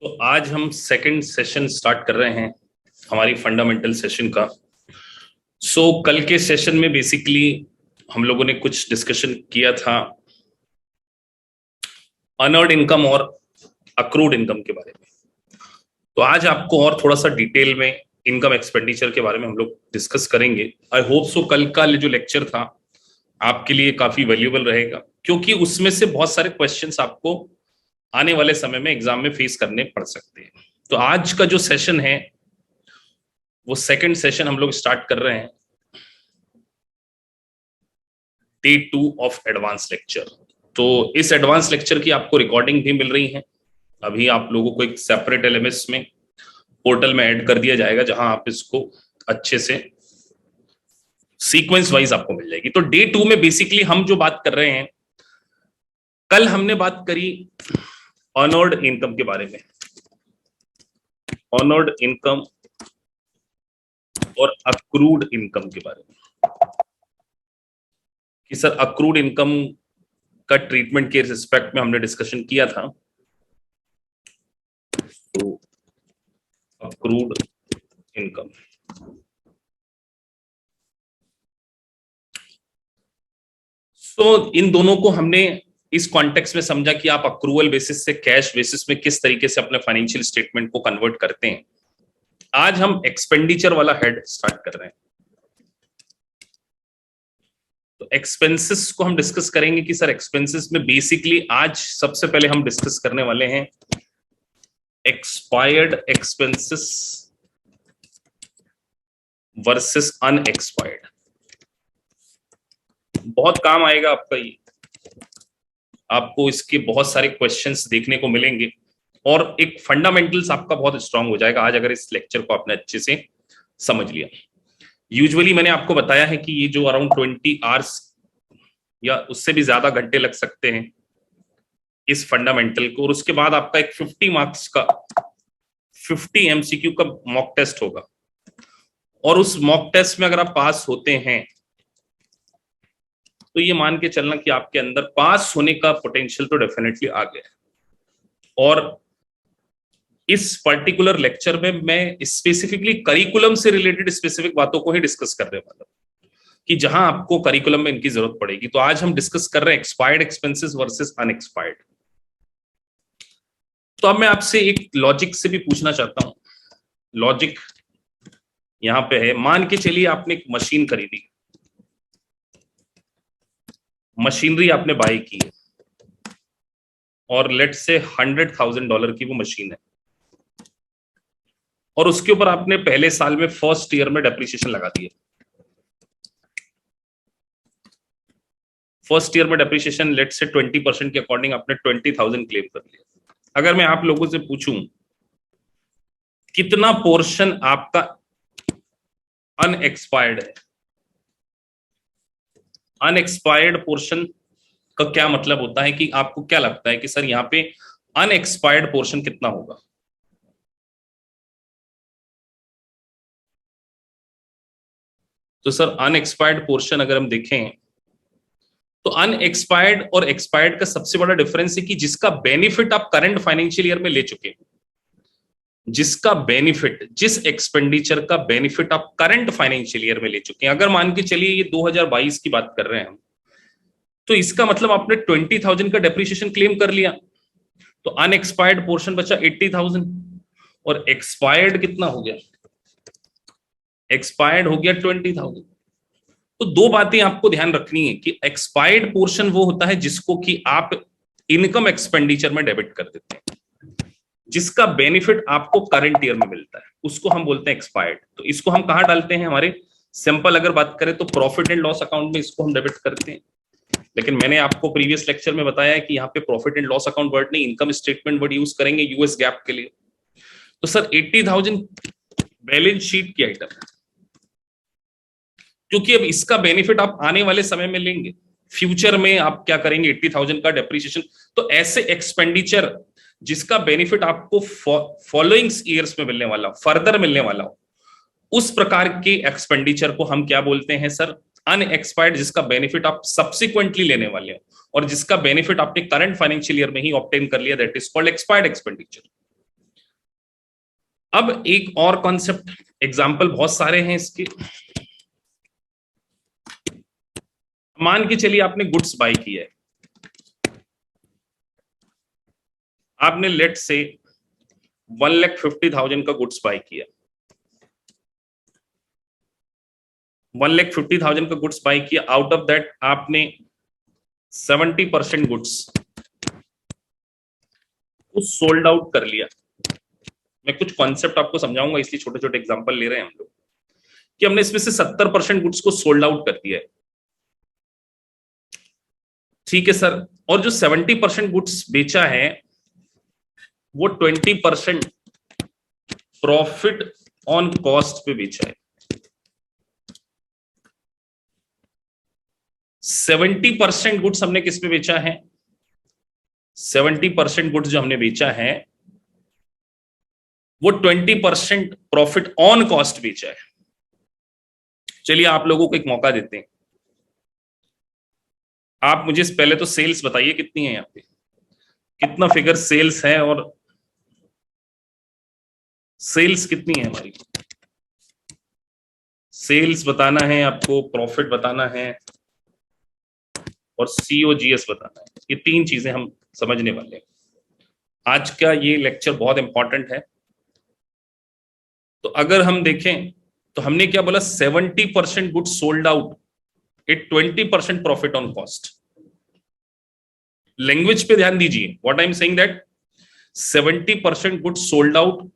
तो आज हम सेकंड सेशन स्टार्ट कर रहे हैं हमारी फंडामेंटल सेशन का। कल के सेशन में बेसिकली हम लोगों ने कुछ डिस्कशन किया था अनअर्न्ड इनकम और अक्रूड इनकम के बारे में। तो आज आपको और थोड़ा सा डिटेल में इनकम एक्सपेंडिचर के बारे में हम लोग डिस्कस करेंगे। आई होप सो कल का जो लेक्चर था आपके लिए काफी वैल्यूएबल रहेगा, क्योंकि उसमें से बहुत सारे क्वेश्चंस आपको आने वाले समय में एग्जाम में फेस करने पड़ सकते हैं। तो आज का जो सेशन है वो सेकंड सेशन हम लोग स्टार्ट कर रहे हैं, डे 2 ऑफ एडवांस लेक्चर। तो इस एडवांस लेक्चर की आपको रिकॉर्डिंग भी मिल रही है। अभी आप लोगों को एक सेपरेट एलएमएस में पोर्टल में ऐड कर दिया जाएगा, जहां आप इसको अच्छे से सीक्वेंस वाइज आपको मिल जाएगी। तो डे 2 में बेसिकली हम जो बात कर रहे हैं, कल हमने बात करी अनअर्न्ड इनकम के बारे में, अनअर्न्ड इनकम और अक्रूड इनकम के बारे में, कि सर अक्रूड इनकम का ट्रीटमेंट के रिस्पेक्ट में हमने डिस्कशन किया था। तो अक्रूड इनकम, इन दोनों को हमने इस कॉन्टेक्स्ट में समझा कि आप अक्रूवल बेसिस से कैश बेसिस में किस तरीके से अपने फाइनेंशियल स्टेटमेंट को कन्वर्ट करते हैं। आज हम एक्सपेंडिचर वाला हेड स्टार्ट कर रहे हैं। तो एक्सपेंसेस को हम डिस्कस करेंगे कि सर एक्सपेंसेस में बेसिकली आज सबसे पहले हम डिस्कस करने वाले हैं एक्सपायर्ड एक्सपेंसेस वर्सेस अनएक्सपायर्ड। बहुत काम आएगा आपका ये, आपको इसके बहुत सारे क्वेश्चंस देखने को मिलेंगे और एक फंडामेंटल्स आपका बहुत स्ट्रांग हो जाएगा आज अगर इस लेक्चर को आपने अच्छे से समझ लिया। यूजुअली मैंने आपको बताया है कि ये जो अराउंड 20 आवर्स या उससे भी ज्यादा घंटे लग सकते हैं इस फंडामेंटल को, और उसके बाद आपका एक 50 मार्क्स का 50 एमसीक्यू का मॉक टेस्ट होगा। और उस मॉक टेस्ट में अगर आप पास होते हैं तो ये मान के चलना कि आपके अंदर पास होने का पोटेंशियल तो डेफिनेटली आ गया है। और इस पर्टिकुलर लेक्चर में मैं स्पेसिफिकली करिकुलम से रिलेटेड स्पेसिफिक बातों को ही डिस्कस करने वाला हूं कि जहां आपको करिकुलम में इनकी जरूरत पड़ेगी। तो आज हम डिस्कस कर रहे हैं एक्सपायर्ड एक्सपेंसेस वर्सेस अनएक्सपायर्ड। तो अब मैं आपसे एक लॉजिक से भी पूछना चाहता हूं। लॉजिक यहां पे है, मान के चलिए आपने एक मशीन खरीदी, मशीनरी आपने बाय की है और लेट से $100,000 की वो मशीन है, और उसके ऊपर आपने पहले साल में फर्स्ट ईयर में डेप्रिसिएशन लगा दिया। फर्स्ट ईयर में डेप्रिसिएशन लेट से 20% के अकॉर्डिंग आपने 20,000 क्लेम कर लिया। अगर मैं आप लोगों से पूछूं कितना पोर्शन आपका अनएक्सपायर्ड है, अनएक्सपायर्ड पोर्शन का क्या मतलब होता है कि आपको क्या लगता है कि सर यहां पे अनएक्सपायर्ड पोर्शन कितना होगा? तो सर अनएक्सपायर्ड पोर्शन अगर हम देखें तो अनएक्सपायर्ड और एक्सपायर्ड का सबसे बड़ा डिफरेंस है कि जिसका बेनिफिट आप करंट फाइनेंशियल ईयर में ले चुके हैं, जिसका बेनिफिट, जिस एक्सपेंडिचर का बेनिफिट आप करंट फाइनेंशियल ईयर में ले चुके हैं। अगर मान के चलिए ये 2022 की बात कर रहे हैं हम, तो इसका मतलब आपने 20,000 का डेप्रिसिएशन क्लेम कर लिया, तो अनएक्सपायर्ड पोर्शन बचा 80,000 और एक्सपायर्ड कितना हो गया? एक्सपायर्ड हो गया 20,000। तो दो बातें आपको ध्यान रखनी है कि एक्सपायर्ड पोर्शन वो होता है जिसको कि आप इनकम एक्सपेंडिचर में डेबिट कर देते हैं, जिसका बेनिफिट आपको करंट ईयर में मिलता है, उसको हम बोलते हैं एक्सपायर्ड। तो इसको हम कहां डालते हैं? हमारे सिंपल अगर बात करें तो प्रॉफिट एंड लॉस अकाउंट में इसको हम डेबिट करते हैं। लेकिन मैंने आपको प्रीवियस लेक्चर में बताया है कि यहाँ पे profit and loss account word नहीं, इनकम स्टेटमेंट वर्ड यूज करेंगे यूएस गैप के लिए। तो सर 80,000 बैलेंस शीट की आइटम है, क्योंकि अब इसका बेनिफिट आप आने वाले समय में लेंगे, फ्यूचर में आप क्या करेंगे? 80,000 का डेप्रिसिएशन। तो ऐसे एक्सपेंडिचर जिसका बेनिफिट आपको फॉलोइंग ईयर्स में मिलने वाला, फर्दर मिलने वाला हो, उस प्रकार के एक्सपेंडिचर को हम क्या बोलते हैं सर? अनएक्सपायर्ड, जिसका बेनिफिट आप सब्सिक्वेंटली लेने वाले हो और जिसका बेनिफिट आपने करंट फाइनेंशियल ईयर में ही ऑब्टेन कर लिया, that is called expired expenditure. अब एक और कॉन्सेप्ट, एग्जाम्पल बहुत सारे हैं इसके। मान के चलिए आपने गुड्स बाय किया है, आपने लेट से 1,50,000 का गुड्स बाय किया, 1,50,000 का गुड्स बाय किया। आउट ऑफ दैट आपने 70% गुड्स को सोल्ड आउट कर लिया। मैं कुछ कॉन्सेप्ट आपको समझाऊंगा, इसलिए छोटे छोटे एग्जांपल ले रहे हैं हम लोग, कि हमने इसमें से 70% गुड्स को सोल्ड आउट कर दिया है, ठीक है सर। और जो 70% गुड्स बेचा है वो 20% प्रॉफिट ऑन कॉस्ट पे बेचा है। 70% गुड्स हमने किस पे बेचा है? 70% गुड्स जो हमने बेचा है वो 20% प्रॉफिट ऑन कॉस्ट बेचा है। चलिए आप लोगों को एक मौका देते हैं, आप मुझे पहले तो सेल्स बताइए कितनी है, यहाँ पे कितना फिगर सेल्स है, और सेल्स कितनी है हमारी, सेल्स बताना है आपको, प्रॉफिट बताना है और सीओजीएस बताना है। ये तीन चीजें हम समझने वाले हैं। आज का ये लेक्चर बहुत इंपॉर्टेंट है। तो अगर हम देखें तो हमने क्या बोला, 70% goods sold out, it 20% profit on cost. Language पे ध्यान दीजिए, what I am saying that 70% goods sold out,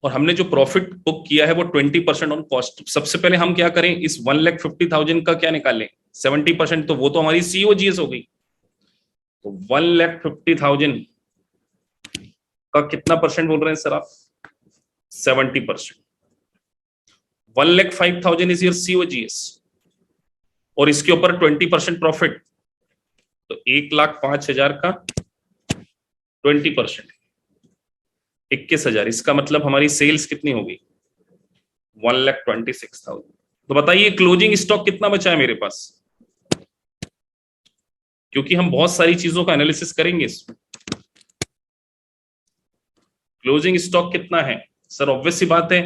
और हमने जो प्रॉफिट बुक किया है वो 20% ऑन कॉस्ट। सबसे पहले हम क्या करें, इस 1,50,000 का क्या निकालें, 70%, तो वो तो हमारी सीओजीएस हो गई। तो 1,50,000 का कितना परसेंट बोल रहे हैं सर आप? 70%। 1,05,000 इज योर सीओजीएस, और इसके ऊपर 20% प्रॉफिट, तो 1,05,000 का 20%, 21,000। इसका मतलब हमारी सेल्स कितनी होगी? 1,26,000। तो बताइए क्लोजिंग स्टॉक कितना बचा है मेरे पास, क्योंकि हम बहुत सारी चीजों का एनालिसिस करेंगे इसमें। क्लोजिंग स्टॉक कितना है सर? ऑब्वियस सी बात है,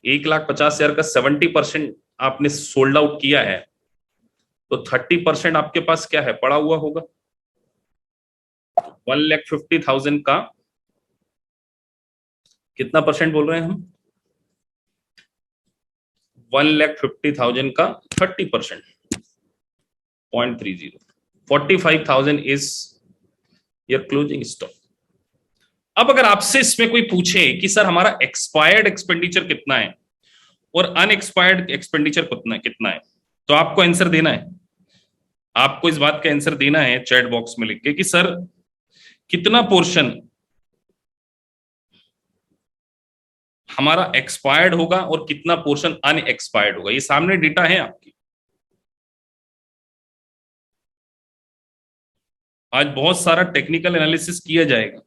1,50,000 का 70% आपने सोल्ड आउट किया है, तो 30% आपके पास क्या है, पड़ा हुआ होगा। 1,50,000 का कितना परसेंट बोल रहे हैं हम? 1,50,000 का 30%, 0.30, 45,000 इज योर क्लोजिंग स्टॉक। अब अगर आपसे इसमें कोई पूछे कि सर हमारा एक्सपायर्ड एक्सपेंडिचर कितना है और अनएक्सपायर्ड एक्सपेंडिचर कितना है, तो आपको आंसर देना है, आपको इस बात का आंसर देना है चैट बॉक्स में लिख के कि सर कितना पोर्शन हमारा एक्सपायर्ड होगा और कितना पोर्शन अनएक्सपायर्ड होगा। ये सामने डेटा है आपकी। आज बहुत सारा टेक्निकल एनालिसिस किया जाएगा।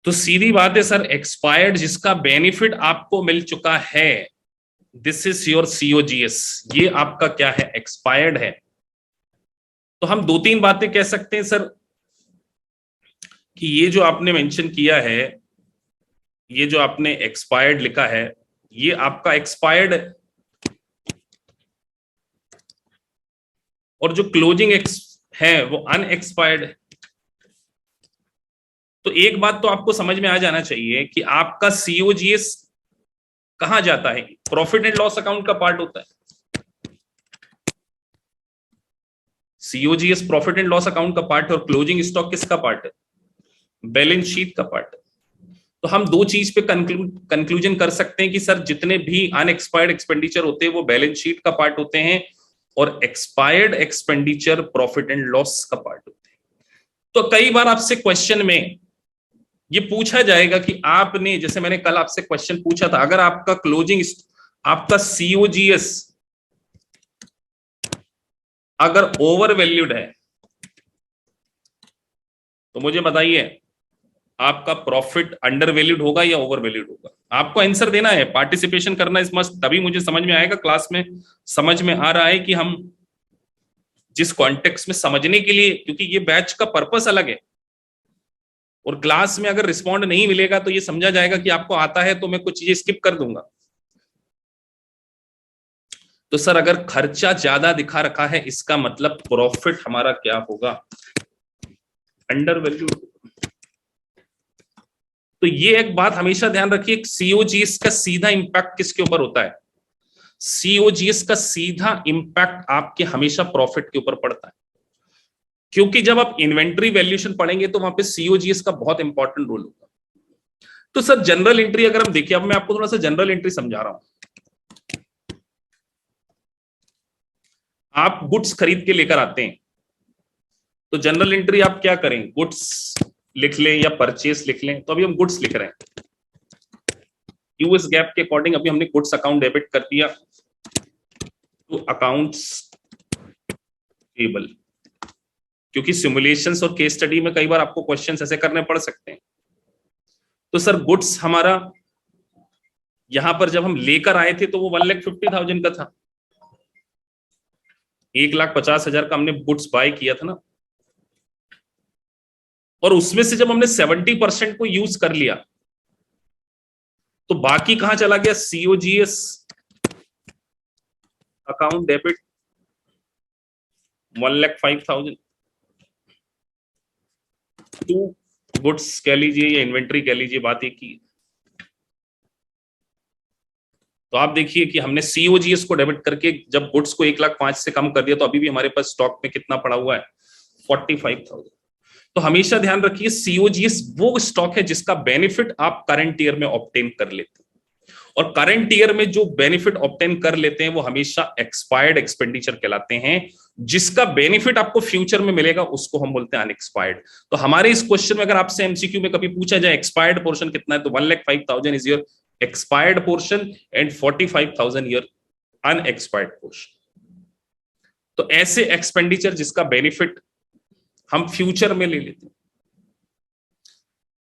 तो सीधी बात है सर, एक्सपायर्ड जिसका बेनिफिट आपको मिल चुका है, दिस इज योर सीओजीएस, ये आपका क्या है, एक्सपायर्ड है। तो हम दो तीन बातें कह सकते हैं सर, कि ये जो आपने मेंशन किया है, ये जो आपने एक्सपायर्ड लिखा है, ये आपका एक्सपायर्ड, और जो क्लोजिंग है वो अनएक्सपायर्ड है। तो एक बात तो आपको समझ में आ जाना चाहिए कि आपका सीओजीएस कहां जाता है, प्रॉफिट एंड लॉस अकाउंट का पार्ट होता है। COGS profit and loss account का पार्ट है, और क्लोजिंग स्टॉक किसका पार्ट है? बैलेंस शीट का पार्ट है। तो हम दो चीज पे कंक्लूजन कर सकते हैं कि सर जितने भी अनएक्सपायर्ड एक्सपेंडिचर होते हैं वो बैलेंस शीट का पार्ट होते हैं, और expired expenditure profit and loss का पार्ट होते हैं। तो कई बार आपसे क्वेश्चन में ये पूछा जाएगा कि आपने, जैसे मैंने कल आपसे क्वेश्चन पूछा था, अगर आपका क्लोजिंग, आपका सीओजीएस अगर ओवर वैल्यूड है तो मुझे बताइए आपका प्रॉफिट अंडर वैल्यूड होगा या ओवर वैल्यूड होगा? आपको आंसर देना है, पार्टिसिपेशन करना इस मस्ट, तभी मुझे समझ में आएगा, क्लास में समझ में आ रहा है कि हम जिस कॉन्टेक्स्ट में समझने के लिए, क्योंकि ये बैच का पर्पस अलग है, और क्लास में अगर रिस्पॉन्ड नहीं मिलेगा तो ये समझा जाएगा कि आपको आता है तो मैं कुछ चीजें स्किप कर दूंगा। तो सर अगर खर्चा ज्यादा दिखा रखा है इसका मतलब प्रॉफिट हमारा क्या होगा? Under value. तो ये एक बात हमेशा ध्यान रखिए, सीओजीएस का सीधा इंपैक्ट किसके ऊपर होता है? सीओजीएस का सीधा इंपैक्ट आपके हमेशा प्रॉफिट के ऊपर पड़ता है, क्योंकि जब आप इन्वेंट्री वैल्यूएशन पढ़ेंगे तो वहां पे सीओजीएस का बहुत इंपॉर्टेंट रोल होगा। तो सर जनरल एंट्री अगर हम देखिए, अब मैं आपको थोड़ा सा जनरल एंट्री समझा रहा हूं। आप गुड्स खरीद के लेकर आते हैं, तो जनरल एंट्री आप क्या करें, गुड्स लिख लें या परचेस लिख लें? तो अभी हम गुड्स लिख रहे हैं, यूएस गैप के अकॉर्डिंग अभी हमने गुड्स अकाउंट डेबिट कर दिया टू अकाउंट्स पेबल, क्योंकि सिमुलेशंस और केस स्टडी में कई बार आपको क्वेश्चंस ऐसे करने पड़ सकते हैं। तो सर गुड्स हमारा यहां पर जब हम लेकर आए थे तो वो 1,50,000 का था, 1,50,000 का हमने गुड्स बाय किया था ना, और उसमें से जब हमने 70% को यूज कर लिया तो बाकी कहां चला गया? COGS account debit 1,05,000 to goods कह लीजिए या इन्वेंट्री कह लीजिए, बात एक ही। तो आप देखिए कि हमने सीओजीएस को डेबिट करके जब गुड्स को 1,05,000 से कम कर दिया तो अभी भी हमारे पास स्टॉक में कितना पड़ा हुआ है? 45,000। तो हमेशा ध्यान रखिए सीओजीएस वो स्टॉक है जिसका बेनिफिट आप करंट ईयर में ऑब्टेन कर लेते हैं, और करंट ईयर में जो बेनिफिट ऑब्टेन कर लेते हैं वो हमेशा एक्सपायर्ड एक्सपेंडिचर कहलाते हैं। जिसका बेनिफिट आपको फ्यूचर में मिलेगा उसको हम बोलते हैं अनएक्सपायर्ड। तो हमारे इस क्वेश्चन में अगर आपसे एमसीक्यू में कभी पूछा जाए एक्सपायर्ड पोर्शन कितना है, तो 1,05,000 is your expired portion and 45,000 your unexpired portion. तो ऐसे एक्सपेंडिचर जिसका बेनिफिट हम फ्यूचर में ले लेते हैं।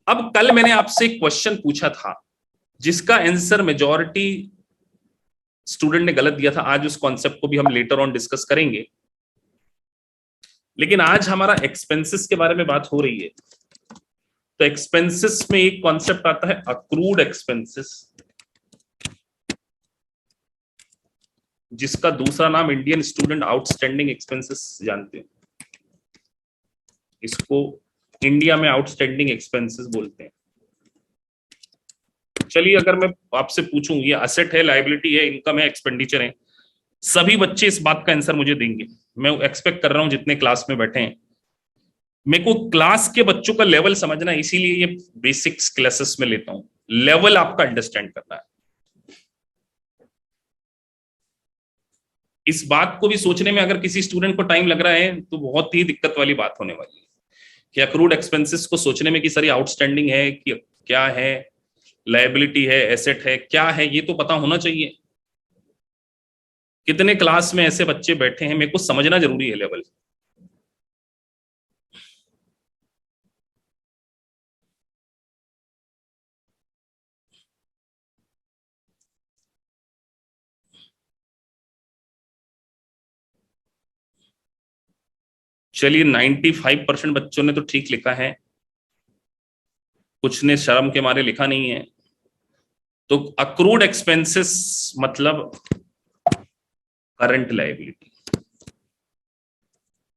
अब कल मैंने आपसे एक क्वेश्चन पूछा था जिसका आंसर मेजॉरिटी स्टूडेंट ने गलत दिया था, आज उस कॉन्सेप्ट को भी हम लेटर ऑन डिस्कस करेंगे, लेकिन आज हमारा एक्सपेंसेस के बारे में बात हो रही है। तो एक्सपेंसेस में एक कॉन्सेप्ट आता है अक्रूड एक्सपेंसेस, जिसका दूसरा नाम इंडियन स्टूडेंट आउटस्टैंडिंग एक्सपेंसेस जानते हैं, इसको इंडिया में आउटस्टैंडिंग एक्सपेंसेस बोलते हैं। चलिए अगर मैं आपसे पूछूं ये असेट है, लायबिलिटी है, इनकम है, एक्सपेंडिचर है, सभी बच्चे इस बात का आंसर मुझे देंगे। मैं एक्सपेक्ट कर रहा हूं जितने क्लास में बैठे हैं, मेरे को क्लास के बच्चों का लेवल समझना है, इसीलिए ये बेसिक्स क्लासेस में लेता हूं, लेवल आपका अंडरस्टैंड करना है। इस बात को भी सोचने में अगर किसी स्टूडेंट को टाइम लग रहा है तो बहुत ही दिक्कत वाली बात होने वाली है कि अक्रूड एक्सपेंसेस को सोचने में कि सर ये आउटस्टैंडिंग है कि क्या है, लायबिलिटी है, एसेट है, क्या है, ये तो पता होना चाहिए। कितने क्लास में ऐसे बच्चे बैठे हैं, मेरे को समझना जरूरी है लेवल। चलिए 95% बच्चों ने तो ठीक लिखा है, कुछ ने शर्म के मारे लिखा नहीं है। तो अक्रूड एक्सपेंसेस मतलब करंट लायबिलिटी,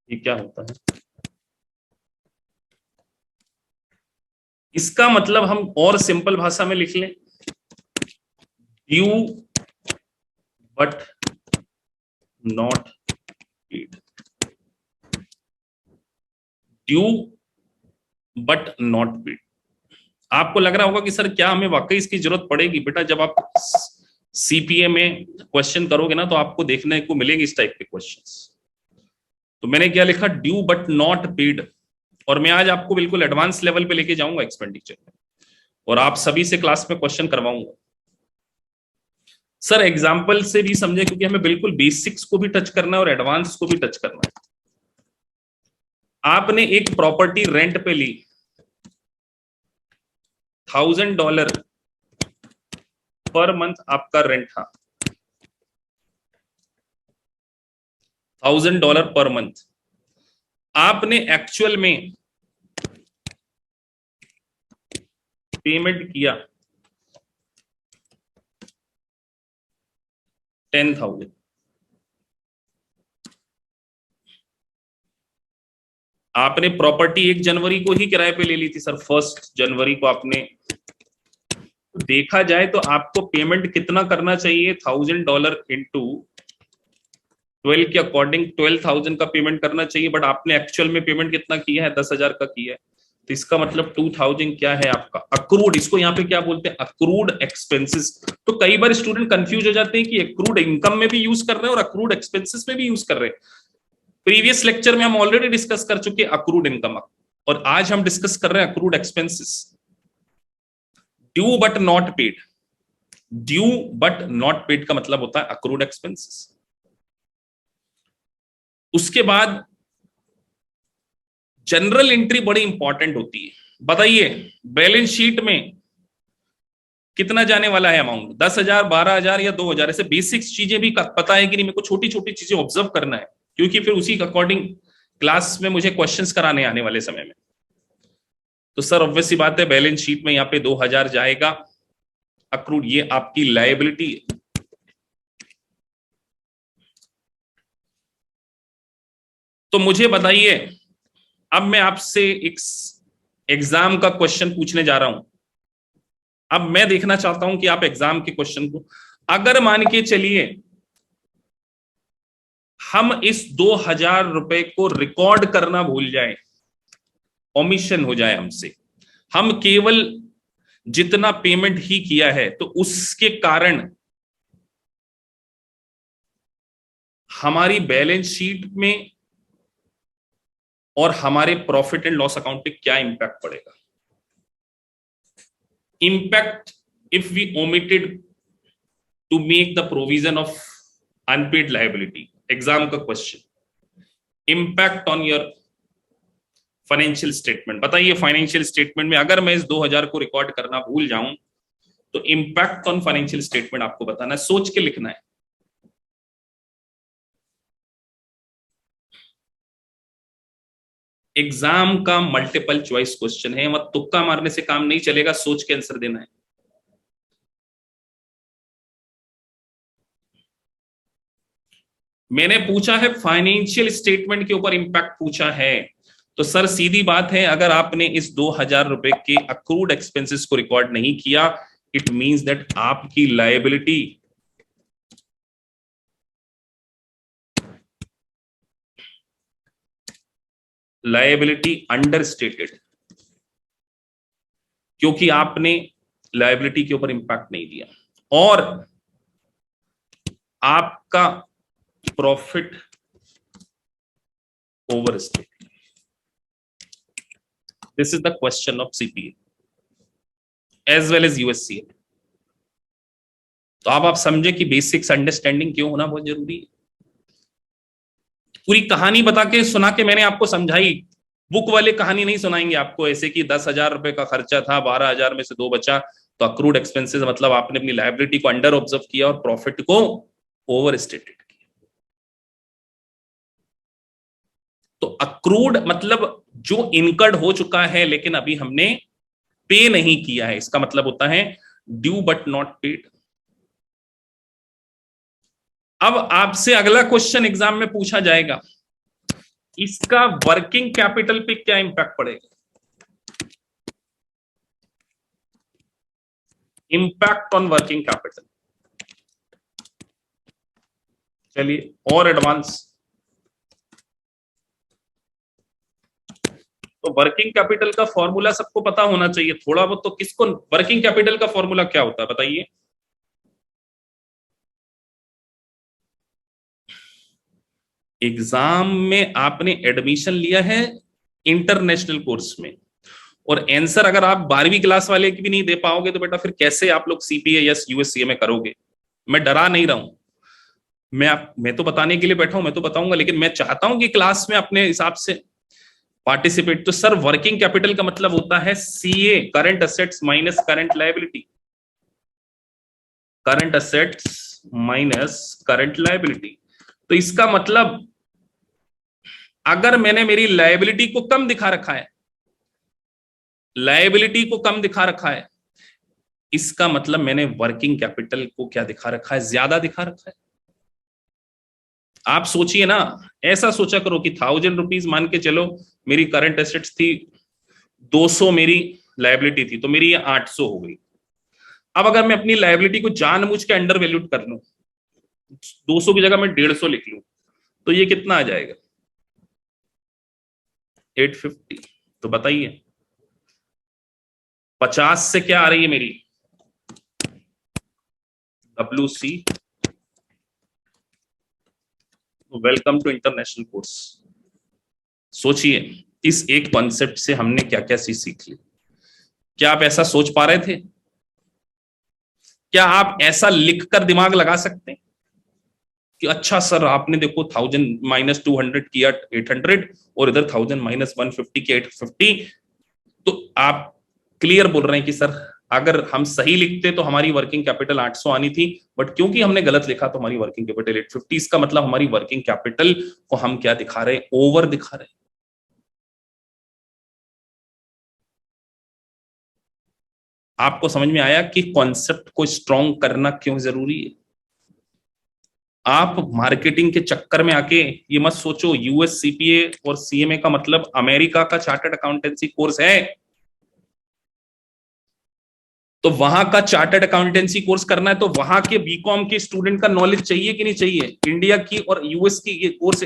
ये क्या होता है? इसका मतलब हम और सिंपल भाषा में लिख लें, due but not paid, due but not paid. आपको लग रहा होगा कि सर क्या हमें वाकई इसकी जरूरत पड़ेगी? बेटा जब आप सीपीए में क्वेश्चन करोगे ना तो आपको देखने को मिलेंगे इस टाइप के क्वेश्चंस। तो मैंने क्या लिखा, ड्यू बट नॉट पेड, और मैं आज आपको बिल्कुल एडवांस लेवल पे लेके जाऊंगा एक्सपेंडिचर में, और आप सभी से क्लास में क्वेश्चन करवाऊंगा। सर एग्जाम्पल से भी समझे, क्योंकि हमें बिल्कुल बेसिक्स को भी टच करना है और एडवांस को भी टच करना है। आपने एक प्रॉपर्टी रेंट पे ली, $1,000 पर मंथ आपका रेंट था, $1,000 पर मंथ। आपने एक्चुअल में पेमेंट किया 10,000। आपने प्रॉपर्टी 1 जनवरी को ही किराए पे ले ली थी सर, 1 जनवरी को आपने। देखा जाए तो आपको पेमेंट कितना करना चाहिए, $1,000 इंटू 12 के अकॉर्डिंग 12,000 का पेमेंट करना चाहिए, बट आपने एक्चुअल में पेमेंट कितना किया है, 10,000 का किया है। तो इसका मतलब 2,000 क्या है आपका अक्रूड, इसको यहाँ पे क्या बोलते हैं, अक्रूड एक्सपेंसेस। तो कई बार स्टूडेंट कंफ्यूज हो जाते हैं कि अक्रूड इनकम में भी यूज कर रहे हैं और अक्रूड एक्सपेंसेस में भी यूज कर रहे हैं। प्रीवियस लेक्चर में हम ऑलरेडी डिस्कस कर चुके हैं अक्रूड इनकम, और आज हम डिस्कस कर रहे हैं accrued expenses. Due but not paid, due but not paid का मतलब होता है अक्रूड एक्सपेंसेस। उसके बाद जनरल एंट्री बड़ी इंपॉर्टेंट होती है। बताइए बैलेंस शीट में कितना जाने वाला है अमाउंट, 10,000, 12,000 या 2,000? ऐसे बेसिक्स चीजें भी पता है कि नहीं, मेरे को छोटी छोटी चीजें ऑब्जर्व करना है, क्योंकि फिर उसी के अकॉर्डिंग क्लास में मुझे क्वेश्चंस कराने आने वाले समय में। तो सर ऑब्वियस सी बात है, बैलेंस शीट में यहाँ पे 2,000 जाएगा अक्रूड, ये आपकी लायबिलिटी। तो मुझे बताइए, अब मैं आपसे एक एग्जाम का क्वेश्चन पूछने जा रहा हूं। अब मैं देखना चाहता हूं कि आप एग्जाम के क्वेश्चन को, अगर मान के चलिए हम इस 2,000 रुपए को रिकॉर्ड करना भूल जाए, ओमिशन हो जाए हमसे, हम केवल जितना पेमेंट ही किया है, तो उसके कारण हमारी बैलेंस शीट में और हमारे प्रॉफिट एंड लॉस अकाउंट पे क्या इंपैक्ट पड़ेगा। Impact if we omitted to make the provision of unpaid liability, exam का question, impact on your financial statement. बताइए फाइनेंशियल स्टेटमेंट में अगर मैं इस 2,000 को रिकॉर्ड करना भूल जाऊं, तो इंपैक्ट ऑन फाइनेंशियल स्टेटमेंट आपको बताना है, सोच के लिखना है। एग्जाम का मल्टीपल चॉइस क्वेश्चन है, मत तुक्का मारने से काम नहीं चलेगा, सोच के आंसर देना है। मैंने पूछा है फाइनेंशियल स्टेटमेंट के ऊपर इंपैक्ट पूछा है, तो सर सीधी बात है, अगर आपने इस 2,000 रुपए के अक्रूड एक्सपेंसेस को रिकॉर्ड नहीं किया, इट मींस दैट आपकी लायबिलिटी अंडरस्टेटेड, क्योंकि आपने लायबिलिटी के ऊपर इंपैक्ट नहीं दिया, और आपका profit overstated. This is the question of CPA as well as USCA. तो अब आप समझे कि बेसिक्स अंडरस्टैंडिंग क्यों होना बहुत जरूरी है। पूरी कहानी बता के सुना के मैंने आपको समझाई, बुक वाले कहानी नहीं सुनाएंगे आपको ऐसे कि 10,000 रुपए का खर्चा था, 12,000 में से 2 बचा, तो अक्रूड एक्सपेंसेस मतलब आपने अपनी लायबिलिटी को अंडर ऑब्जर्व किया और प्रॉफिट को ओवर स्टेटेड किया। तो अक्रूड मतलब जो इनकर्ड हो चुका है लेकिन अभी हमने पे नहीं किया है, इसका मतलब होता है ड्यू बट नॉट पेड। अब आपसे अगला क्वेश्चन एग्जाम में पूछा जाएगा, इसका वर्किंग कैपिटल पे क्या इंपैक्ट पड़ेगा। इंपैक्ट ऑन वर्किंग कैपिटल, चलिए और एडवांस। तो वर्किंग कैपिटल का फॉर्मूला सबको पता होना चाहिए थोड़ा बहुत, तो किसको वर्किंग कैपिटल का फॉर्मूला क्या होता है बताइए। एग्जाम में आपने एडमिशन लिया है इंटरनेशनल कोर्स में, और आंसर अगर आप 12वीं क्लास वाले की भी नहीं दे पाओगे, तो बेटा फिर कैसे आप लोग सीपीए या यूएससीए में करोगे। मैं डरा नहीं रहा हूं, मैं तो बताने के लिए बैठा हूं, मैं तो बताऊंगा, लेकिन मैं चाहता हूं कि क्लास में अपने हिसाब से पार्टिसिपेट। तो सर वर्किंग कैपिटल का मतलब होता है CA, current assets minus current liability, current assets minus current liability. तो इसका मतलब अगर मैंने मेरी लायबिलिटी को कम दिखा रखा है, लायबिलिटी को कम दिखा रखा है, इसका मतलब मैंने वर्किंग कैपिटल को क्या दिखा रखा है, ज्यादा दिखा रखा है। आप सोचिए ना, ऐसा सोचा करो कि 1000 रुपीज मान के चलो मेरी करंट एसेट्स थी, 200 मेरी लायबिलिटी थी, तो मेरी ये 800 हो गई। अब अगर मैं अपनी लायबिलिटी को जानबूझ के अंडर वैल्यूड कर लूं, 200 की जगह मैं 150 लिख लूं, तो ये कितना आ जाएगा, 850। तो बताइए 50 से क्या आ रही है मेरी WC। Welcome to international course. सोचिए इस एक कॉन्सेप्ट से हमने क्या क्या चीज सीख ली। क्या आप ऐसा सोच पा रहे थे? क्या आप ऐसा लिखकर दिमाग लगा सकते हैं कि अच्छा सर आपने देखो 1000 माइनस 200 किया 800 और इधर 1000 माइनस 150 किया 850। तो आप क्लियर बोल रहे हैं कि सर अगर हम सही लिखते तो हमारी वर्किंग कैपिटल 800 आनी थी, बट क्योंकि हमने गलत लिखा तो हमारी वर्किंग कैपिटल 850। इसका मतलब हमारी वर्किंग कैपिटल को हम क्या दिखा रहे हैं, ओवर दिखा रहे हैं। आपको समझ में आया कि कॉन्सेप्ट को स्ट्रॉन्ग करना क्यों जरूरी है? आप मार्केटिंग के चक्कर में आके ये मत सोचो यूएस सीपीए और सीएमए का मतलब अमेरिका का चार्टर्ड अकाउंटेंसी कोर्स है। तो वहां का चार्टर्ड अकाउंटेंसी कोर्स करना है तो वहां के बीकॉम के स्टूडेंट का नॉलेज चाहिए कि नहीं चाहिए? इंडिया की और यूएस की ये कोर्स,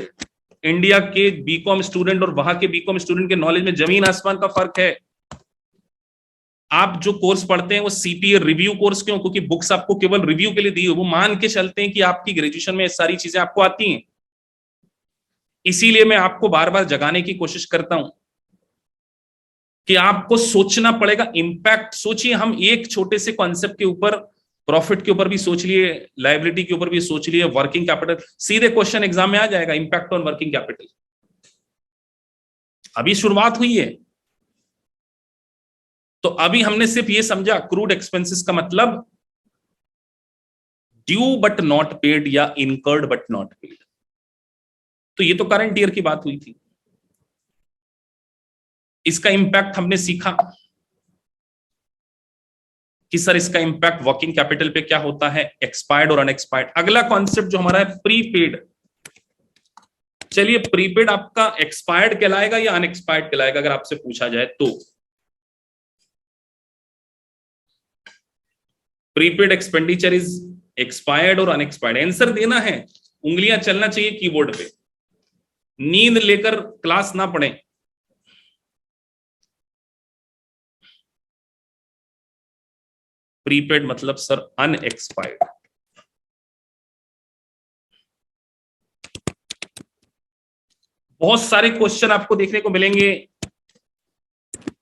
इंडिया के बीकॉम स्टूडेंट और वहां के बीकॉम स्टूडेंट के नॉलेज में जमीन आसमान का फर्क है। आप जो कोर्स पढ़ते हैं वो सीपीए रिव्यू कोर्स क्यों? क्योंकि बुक्स आपको केवल रिव्यू के लिए दी है, वो मान के चलते हैं कि आपकी ग्रेजुएशन में सारी चीजें आपको आती हैं। इसीलिए मैं आपको बार बार जगाने की कोशिश करता हूं कि आपको सोचना पड़ेगा इम्पैक्ट। सोचिए हम एक छोटे से कॉन्सेप्ट के ऊपर, प्रॉफिट के ऊपर भी सोच लिए, लायबिलिटी के ऊपर भी सोच लिए, वर्किंग कैपिटल, सीधे क्वेश्चन एग्जाम में आ जाएगा इम्पैक्ट ऑन वर्किंग कैपिटल। अभी शुरुआत हुई है। तो अभी हमने सिर्फ ये समझा क्रूड एक्सपेंसेस का मतलब ड्यू बट नॉट पेड या इनकर्ड बट नॉट पेड। तो ये तो करंट ईयर की बात हुई थी। इसका इंपैक्ट हमने सीखा कि सर इसका इंपैक्ट वर्किंग कैपिटल पे क्या होता है, एक्सपायर्ड और अनएक्सपायर्ड। अगला कॉन्सेप्ट जो हमारा है प्रीपेड। चलिए प्रीपेड आपका एक्सपायर्ड कहलाएगा या अनएक्सपायर्ड कहलाएगा अगर आपसे पूछा जाए तो? प्रीपेड एक्सपेंडिचर इज एक्सपायर्ड और अनएक्सपायर्ड। आंसर देना है, उंगलियां चलना चाहिए कीबोर्ड पे, नींद लेकर क्लास ना पढ़ें। प्रीपेड मतलब सर अनएक्सपायर्ड। बहुत सारे क्वेश्चन आपको देखने को मिलेंगे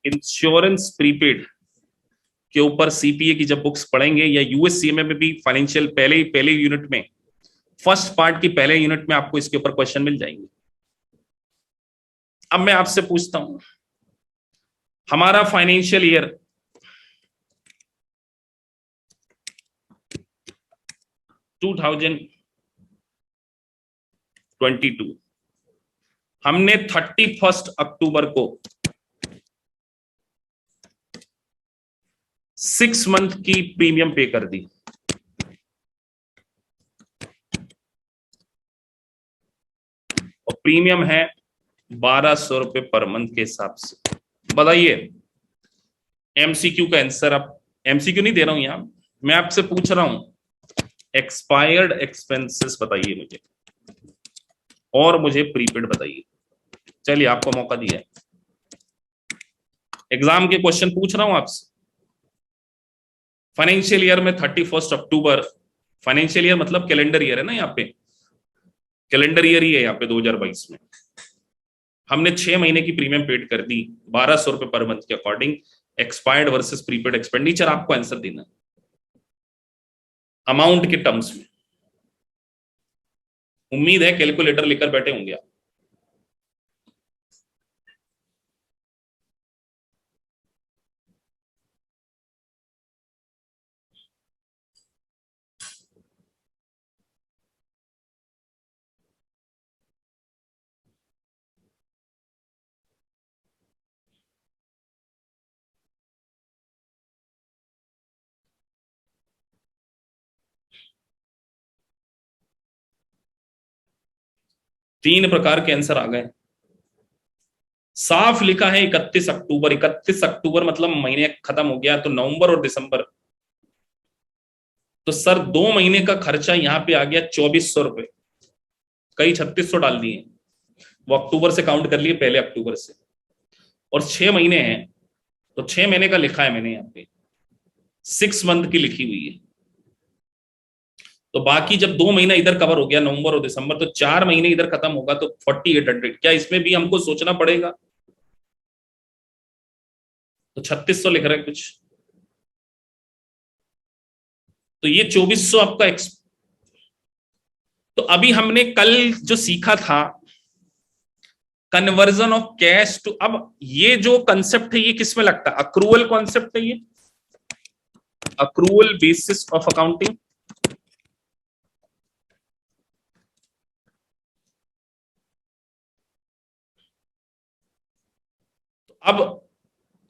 इंश्योरेंस प्रीपेड के ऊपर सीपीए की जब बुक्स पढ़ेंगे, या यूएस सीएमए में भी फाइनेंशियल पहले यूनिट में, फर्स्ट पार्ट की पहले यूनिट में आपको इसके ऊपर क्वेश्चन मिल जाएंगे। अब मैं आपसे पूछता हूं, हमारा फाइनेंशियल ईयर 2022, हमने 31 अक्टूबर को 6 मंथ की प्रीमियम पे कर दी। और प्रीमियम है 1200 रुपए पर मंथ के हिसाब से। बताइए एमसीक्यू का आंसर। आप एमसीक्यू नहीं दे रहा हूं यहां, मैं आपसे पूछ रहा हूं एक्सपायर्ड एक्सपेंसेस बताइए मुझे, और मुझे प्रीपेड बताइए। चलिए आपको मौका दिया है, एग्जाम के क्वेश्चन पूछ रहा हूं आपसे। फाइनेंशियल ईयर में 31 अक्टूबर, फाइनेंशियल ईयर मतलब कैलेंडर ईयर है ना, यहाँ पे कैलेंडर ईयर ही है यहाँ पे 2022 में। हमने 6 महीने की प्रीमियम पेड कर दी 1200 रुपए पर मंथ के according. Expired versus prepaid expenditure आपको आंसर देना अमाउंट के टर्म्स में। उम्मीद है कैलकुलेटर लेकर बैठे होंगे आप। 3 प्रकार के आंसर आ गए। साफ लिखा है 31 अक्टूबर। 31 अक्टूबर मतलब महीने खत्म हो गया, तो नवंबर और दिसंबर। तो सर 2 महीने का खर्चा यहां पे आ गया 2400 रुपए। कई 3600 डाल दिए, वो अक्टूबर से काउंट कर लिए, पहले अक्टूबर से। और 6 महीने हैं, तो 6 महीने का लिखा है मैंने यहाँ पे, 6 मंथ की लिखी हुई है। तो बाकी जब 2 महीना इधर कवर हो गया, नवंबर और दिसंबर, तो 4 महीने इधर खत्म होगा, तो 4800। क्या इसमें भी हमको सोचना पड़ेगा? तो 3600 लिख रहे हैं कुछ, तो ये 2400 आपका तो अभी हमने कल जो सीखा था कन्वर्जन ऑफ कैश टू, अब ये जो कंसेप्ट है ये किसमें लगता है? अक्रूवल कॉन्सेप्ट है ये, अक्रूवल बेसिस ऑफ अकाउंटिंग। अब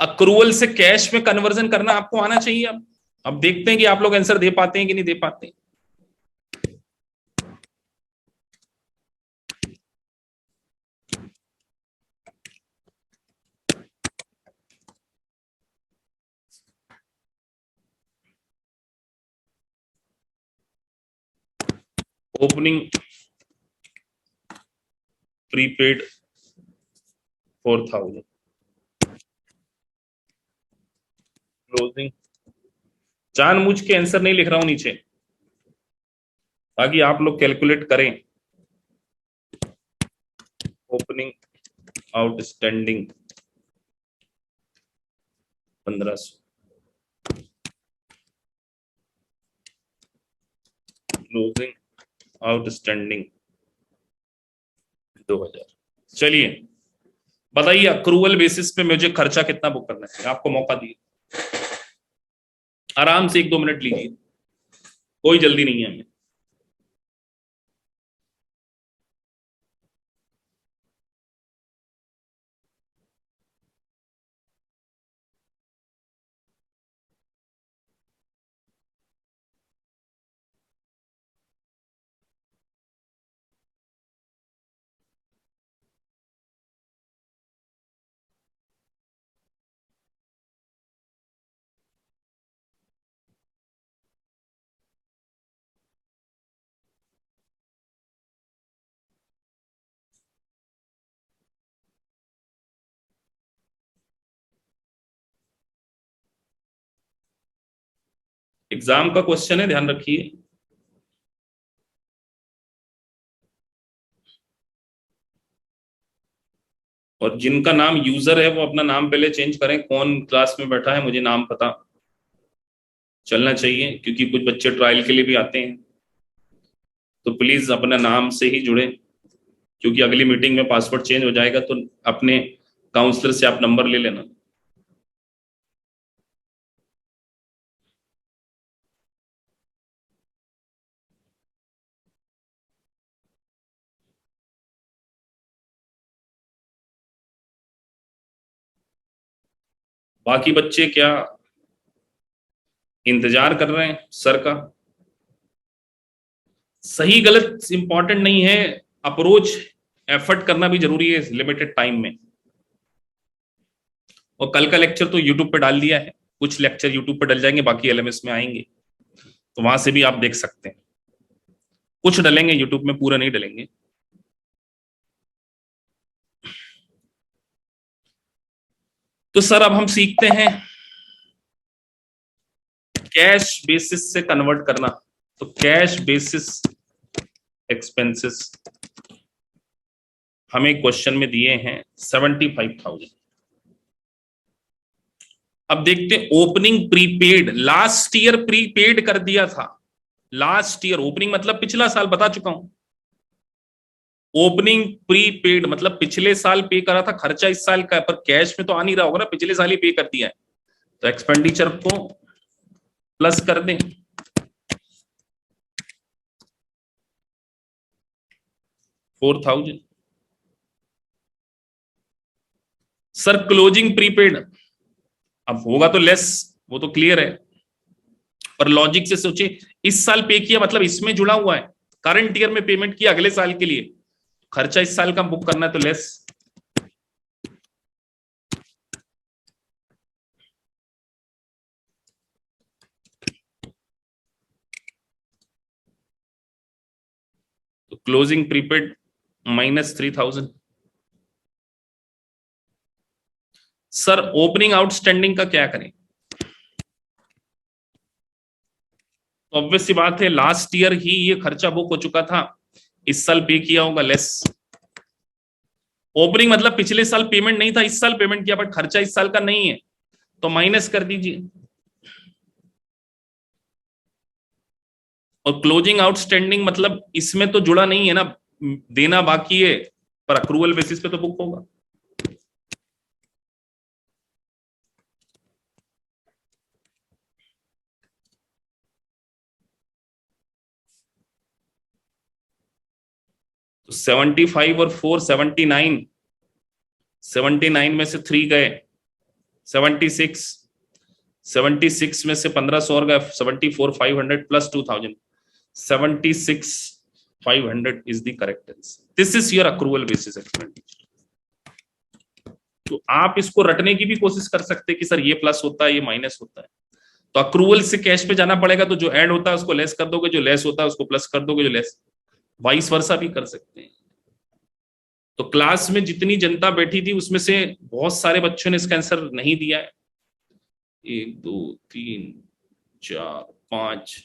अक्रूवल से कैश में कन्वर्जन करना आपको आना चाहिए। अब देखते हैं कि आप लोग आंसर दे पाते हैं कि नहीं दे पाते। ओपनिंग प्रीपेड 4000, क्लोजिंग, जानबूझ के आंसर नहीं लिख रहा हूं नीचे, ताकि आप लोग कैलकुलेट करें। Opening outstanding 1500, closing outstanding 2000। चलिए बताइए अक्रूवल बेसिस पे मुझे खर्चा कितना बुक करना है? आपको मौका दिए, आराम से 1-2 मिनट लीजिए, कोई जल्दी नहीं है हमें। एग्जाम का क्वेश्चन है, ध्यान रखिए। और जिनका नाम यूजर है वो अपना नाम पहले चेंज करें, कौन क्लास में बैठा है मुझे नाम पता चलना चाहिए, क्योंकि कुछ बच्चे ट्रायल के लिए भी आते हैं। तो प्लीज अपना नाम से ही जुड़े, क्योंकि अगली मीटिंग में पासवर्ड चेंज हो जाएगा, तो अपने काउंसलर से आप नंबर ले लेना। बाकी बच्चे क्या इंतजार कर रहे हैं सर का? सही गलत इंपॉर्टेंट नहीं है, अप्रोच एफर्ट करना भी जरूरी है लिमिटेड टाइम में। और कल का लेक्चर तो यूट्यूब पे डाल दिया है, कुछ लेक्चर यूट्यूब पे डल जाएंगे, बाकी एलएमएस में आएंगे, तो वहां से भी आप देख सकते हैं। कुछ डलेंगे यूट्यूब में, पूरा नहीं डलेंगे। तो सर अब हम सीखते हैं कैश बेसिस से कन्वर्ट करना। तो कैश बेसिस एक्सपेंसेस हमें क्वेश्चन में दिए हैं 75,000। अब देखते हैं opening prepaid, last year prepaid कर दिया था। लास्ट ईयर ओपनिंग मतलब पिछला साल, बता चुका हूं। ओपनिंग प्रीपेड मतलब पिछले साल पे करा था, खर्चा इस साल का है, पर कैश में तो आ नहीं रहा होगा ना, पिछले साल ही पे कर दिया है। तो एक्सपेंडिचर को प्लस कर दें, 4,000। सर क्लोजिंग प्रीपेड अब होगा तो लेस, वो तो क्लियर है, पर लॉजिक से सोचिए, इस साल पे किया मतलब इसमें जुड़ा हुआ है, करंट ईयर में पेमेंट किया अगले साल के लिए, खर्चा इस साल का बुक करना है तो लेस, तो closing prepaid -3,000। Sir opening outstanding का क्या करें? तो ऑब्वियस सी बात है, लास्ट ईयर ही ये खर्चा बुक हो चुका था, इस साल पे किया होगा लेस। ओपनिंग मतलब पिछले साल पेमेंट नहीं था, इस साल पेमेंट किया, बट खर्चा इस साल का नहीं है, तो माइनस कर दीजिए। और क्लोजिंग आउटस्टैंडिंग मतलब इसमें तो जुड़ा नहीं है ना, देना बाकी है, पर अक्रूवल बेसिस पे तो बुक होगा। तो 75 और 4 79, 79 में से 3 गए, 76, 76 में से 1500 और गए, 74 500 plus 2000, 76 500 is the correct answer. This is your accrual basis expenditure. तो आप इसको रटने की भी कोशिश कर सकते हैं कि सर ये प्लस होता है, ये माइनस होता है, तो अक्रूवल से कैश पे जाना पड़ेगा, तो जो ऐड होता है उसको लेस कर दोगे, जो लेस होता है उसको प्लस कर दोगे, जो लेस, वाइस वर्सा भी कर सकते हैं। तो क्लास में जितनी जनता बैठी थी उसमें से बहुत सारे बच्चों ने इसका आंसर नहीं दिया है। 1 2 3 4 5,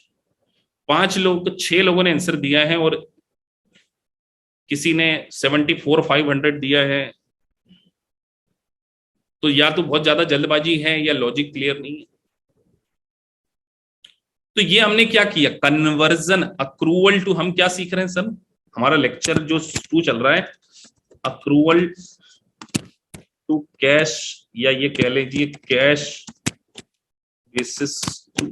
5 लोग, 6 लोगों ने आंसर दिया है, और किसी ने 74 500 दिया है। तो या तो बहुत ज्यादा जल्दबाजी है या लॉजिक क्लियर नहीं है। तो ये हमने क्या किया, कन्वर्जन अक्रूवल टू, हम क्या सीख रहे हैं सर, हमारा लेक्चर जो 2 चल रहा है, अक्रूवल टू कैश, या ये कह लीजिए कैश बेसिस टू।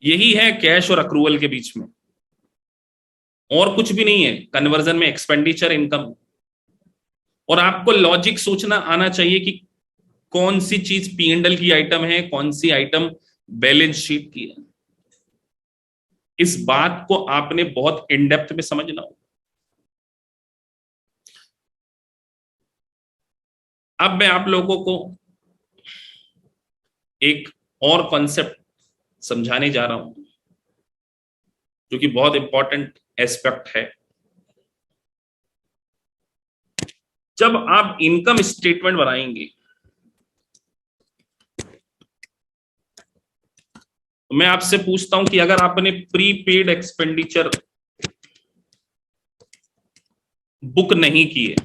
यही है कैश और अक्रूवल के बीच में, और कुछ भी नहीं है कन्वर्जन में, एक्सपेंडिचर इनकम। और आपको लॉजिक सोचना आना चाहिए कि कौन सी चीज पी एंड एल की आइटम है, कौन सी आइटम बैलेंस शीट की है। इस बात को आपने बहुत इन डेप्थ में समझना हो। अब मैं आप लोगों को एक और कॉन्सेप्ट समझाने जा रहा हूं, जो कि बहुत इंपॉर्टेंट एस्पेक्ट है। जब आप इनकम स्टेटमेंट बनाएंगे, तो मैं आपसे पूछता हूं कि अगर आपने प्रीपेड एक्सपेंडिचर बुक नहीं किए,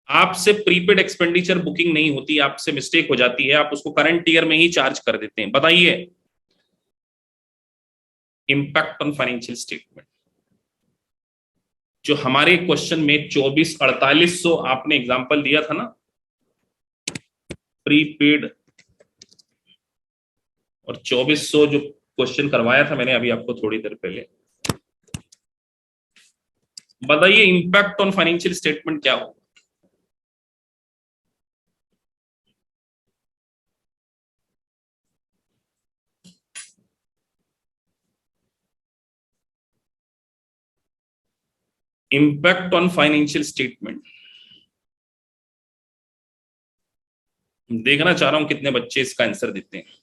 आपसे प्रीपेड एक्सपेंडिचर बुकिंग नहीं होती, आपसे मिस्टेक हो जाती है, आप उसको करंट ईयर में ही चार्ज कर देते हैं, बताइए इंपैक्ट ऑन फाइनेंशियल स्टेटमेंट। जो हमारे क्वेश्चन में 24 4800 आपने एग्जांपल दिया था ना, प्रीपेड, और 2400 जो क्वेश्चन करवाया था मैंने अभी आपको थोड़ी देर पहले, बताइए इंपैक्ट ऑन फाइनेंशियल स्टेटमेंट क्या हो। इंपैक्ट ऑन फाइनेंशियल स्टेटमेंट देखना चाह रहा हूं कितने बच्चे इसका आंसर देते हैं।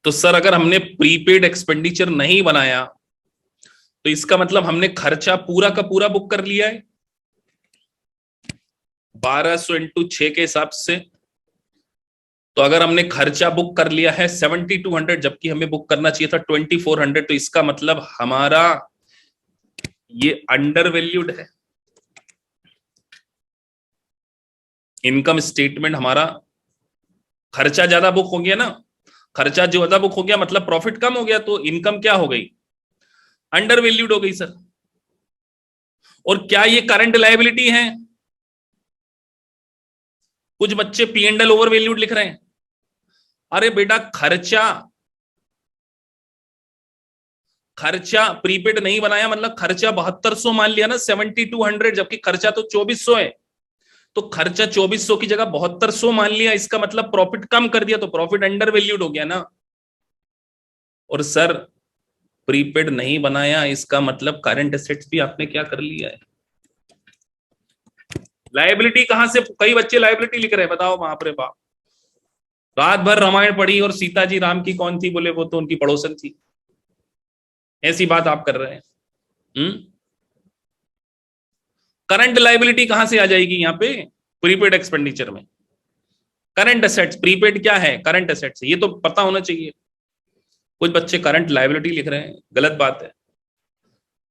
तो सर अगर हमने प्रीपेड एक्सपेंडिचर नहीं बनाया, तो इसका मतलब हमने खर्चा पूरा का पूरा बुक कर लिया है 1200 इंटू 6 के हिसाब से। तो अगर हमने खर्चा बुक कर लिया है 7200, जबकि हमें बुक करना चाहिए था 2400, तो इसका मतलब हमारा ये अंडर वैल्यूड है, इनकम स्टेटमेंट हमारा खर्चा ज्यादा बुक हो गया ना, खर्चा ज्यादा बुक हो गया मतलब प्रॉफिट कम हो गया, तो इनकम क्या हो गई, अंडर वैल्यूड हो गई सर। और क्या ये करंट लायबिलिटी है? कुछ बच्चे P and L over valued लिख रहे हैं। अरे बेटा खर्चा, खर्चा प्रीपेड नहीं बनाया मतलब खर्चा 7200 मान लिया ना, 7200, जबकि खर्चा तो 2400 है। तो खर्चा 2400 की जगह 7200 मान लिया, इसका मतलब प्रॉफिट कम कर दिया, तो प्रॉफिट अंडर वैल्यूड हो गया ना। और सर प्रीपेड नहीं बनाया इसका मतलब करंट एसेट्स भी आपने क्या कर लिया है। लायबिलिटी कहां से, कई बच्चे लायबिलिटी लिख रहे हैं, बताओ बाप रे बाप। रात भर रामायण पढ़ी और सीता जी राम की कौन थी, बोले वो तो उनकी पड़ोसन थी, ऐसी बात आप कर रहे हैं। करंट लायबिलिटी कहां से आ जाएगी यहाँ पे प्रीपेड एक्सपेंडिचर में? करंट एसेट्स, प्रीपेड क्या है, करंट एसेट्स, ये तो पता होना चाहिए। कुछ बच्चे करंट लायबिलिटी लिख रहे हैं, गलत बात है।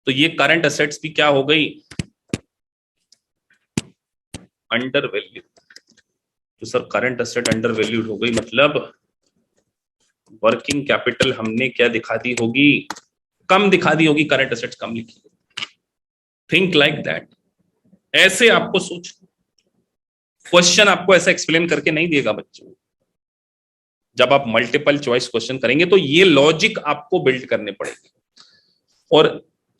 तो ये करंट एसेट्स भी क्या हो गई, अंडर वैल्यू। तो sir current asset under valued हो गई मतलब वर्किंग कैपिटल हमने क्या दिखा दी होगी, कम दिखा दी होगी, करंट एसेट्स कम लिखी। थिंक लाइक दैट, ऐसे आपको सोच, क्वेश्चन आपको ऐसा एक्सप्लेन करके नहीं देगा बच्चों। जब आप मल्टीपल चॉइस क्वेश्चन करेंगे तो ये लॉजिक आपको बिल्ड करने पड़ेंगे। और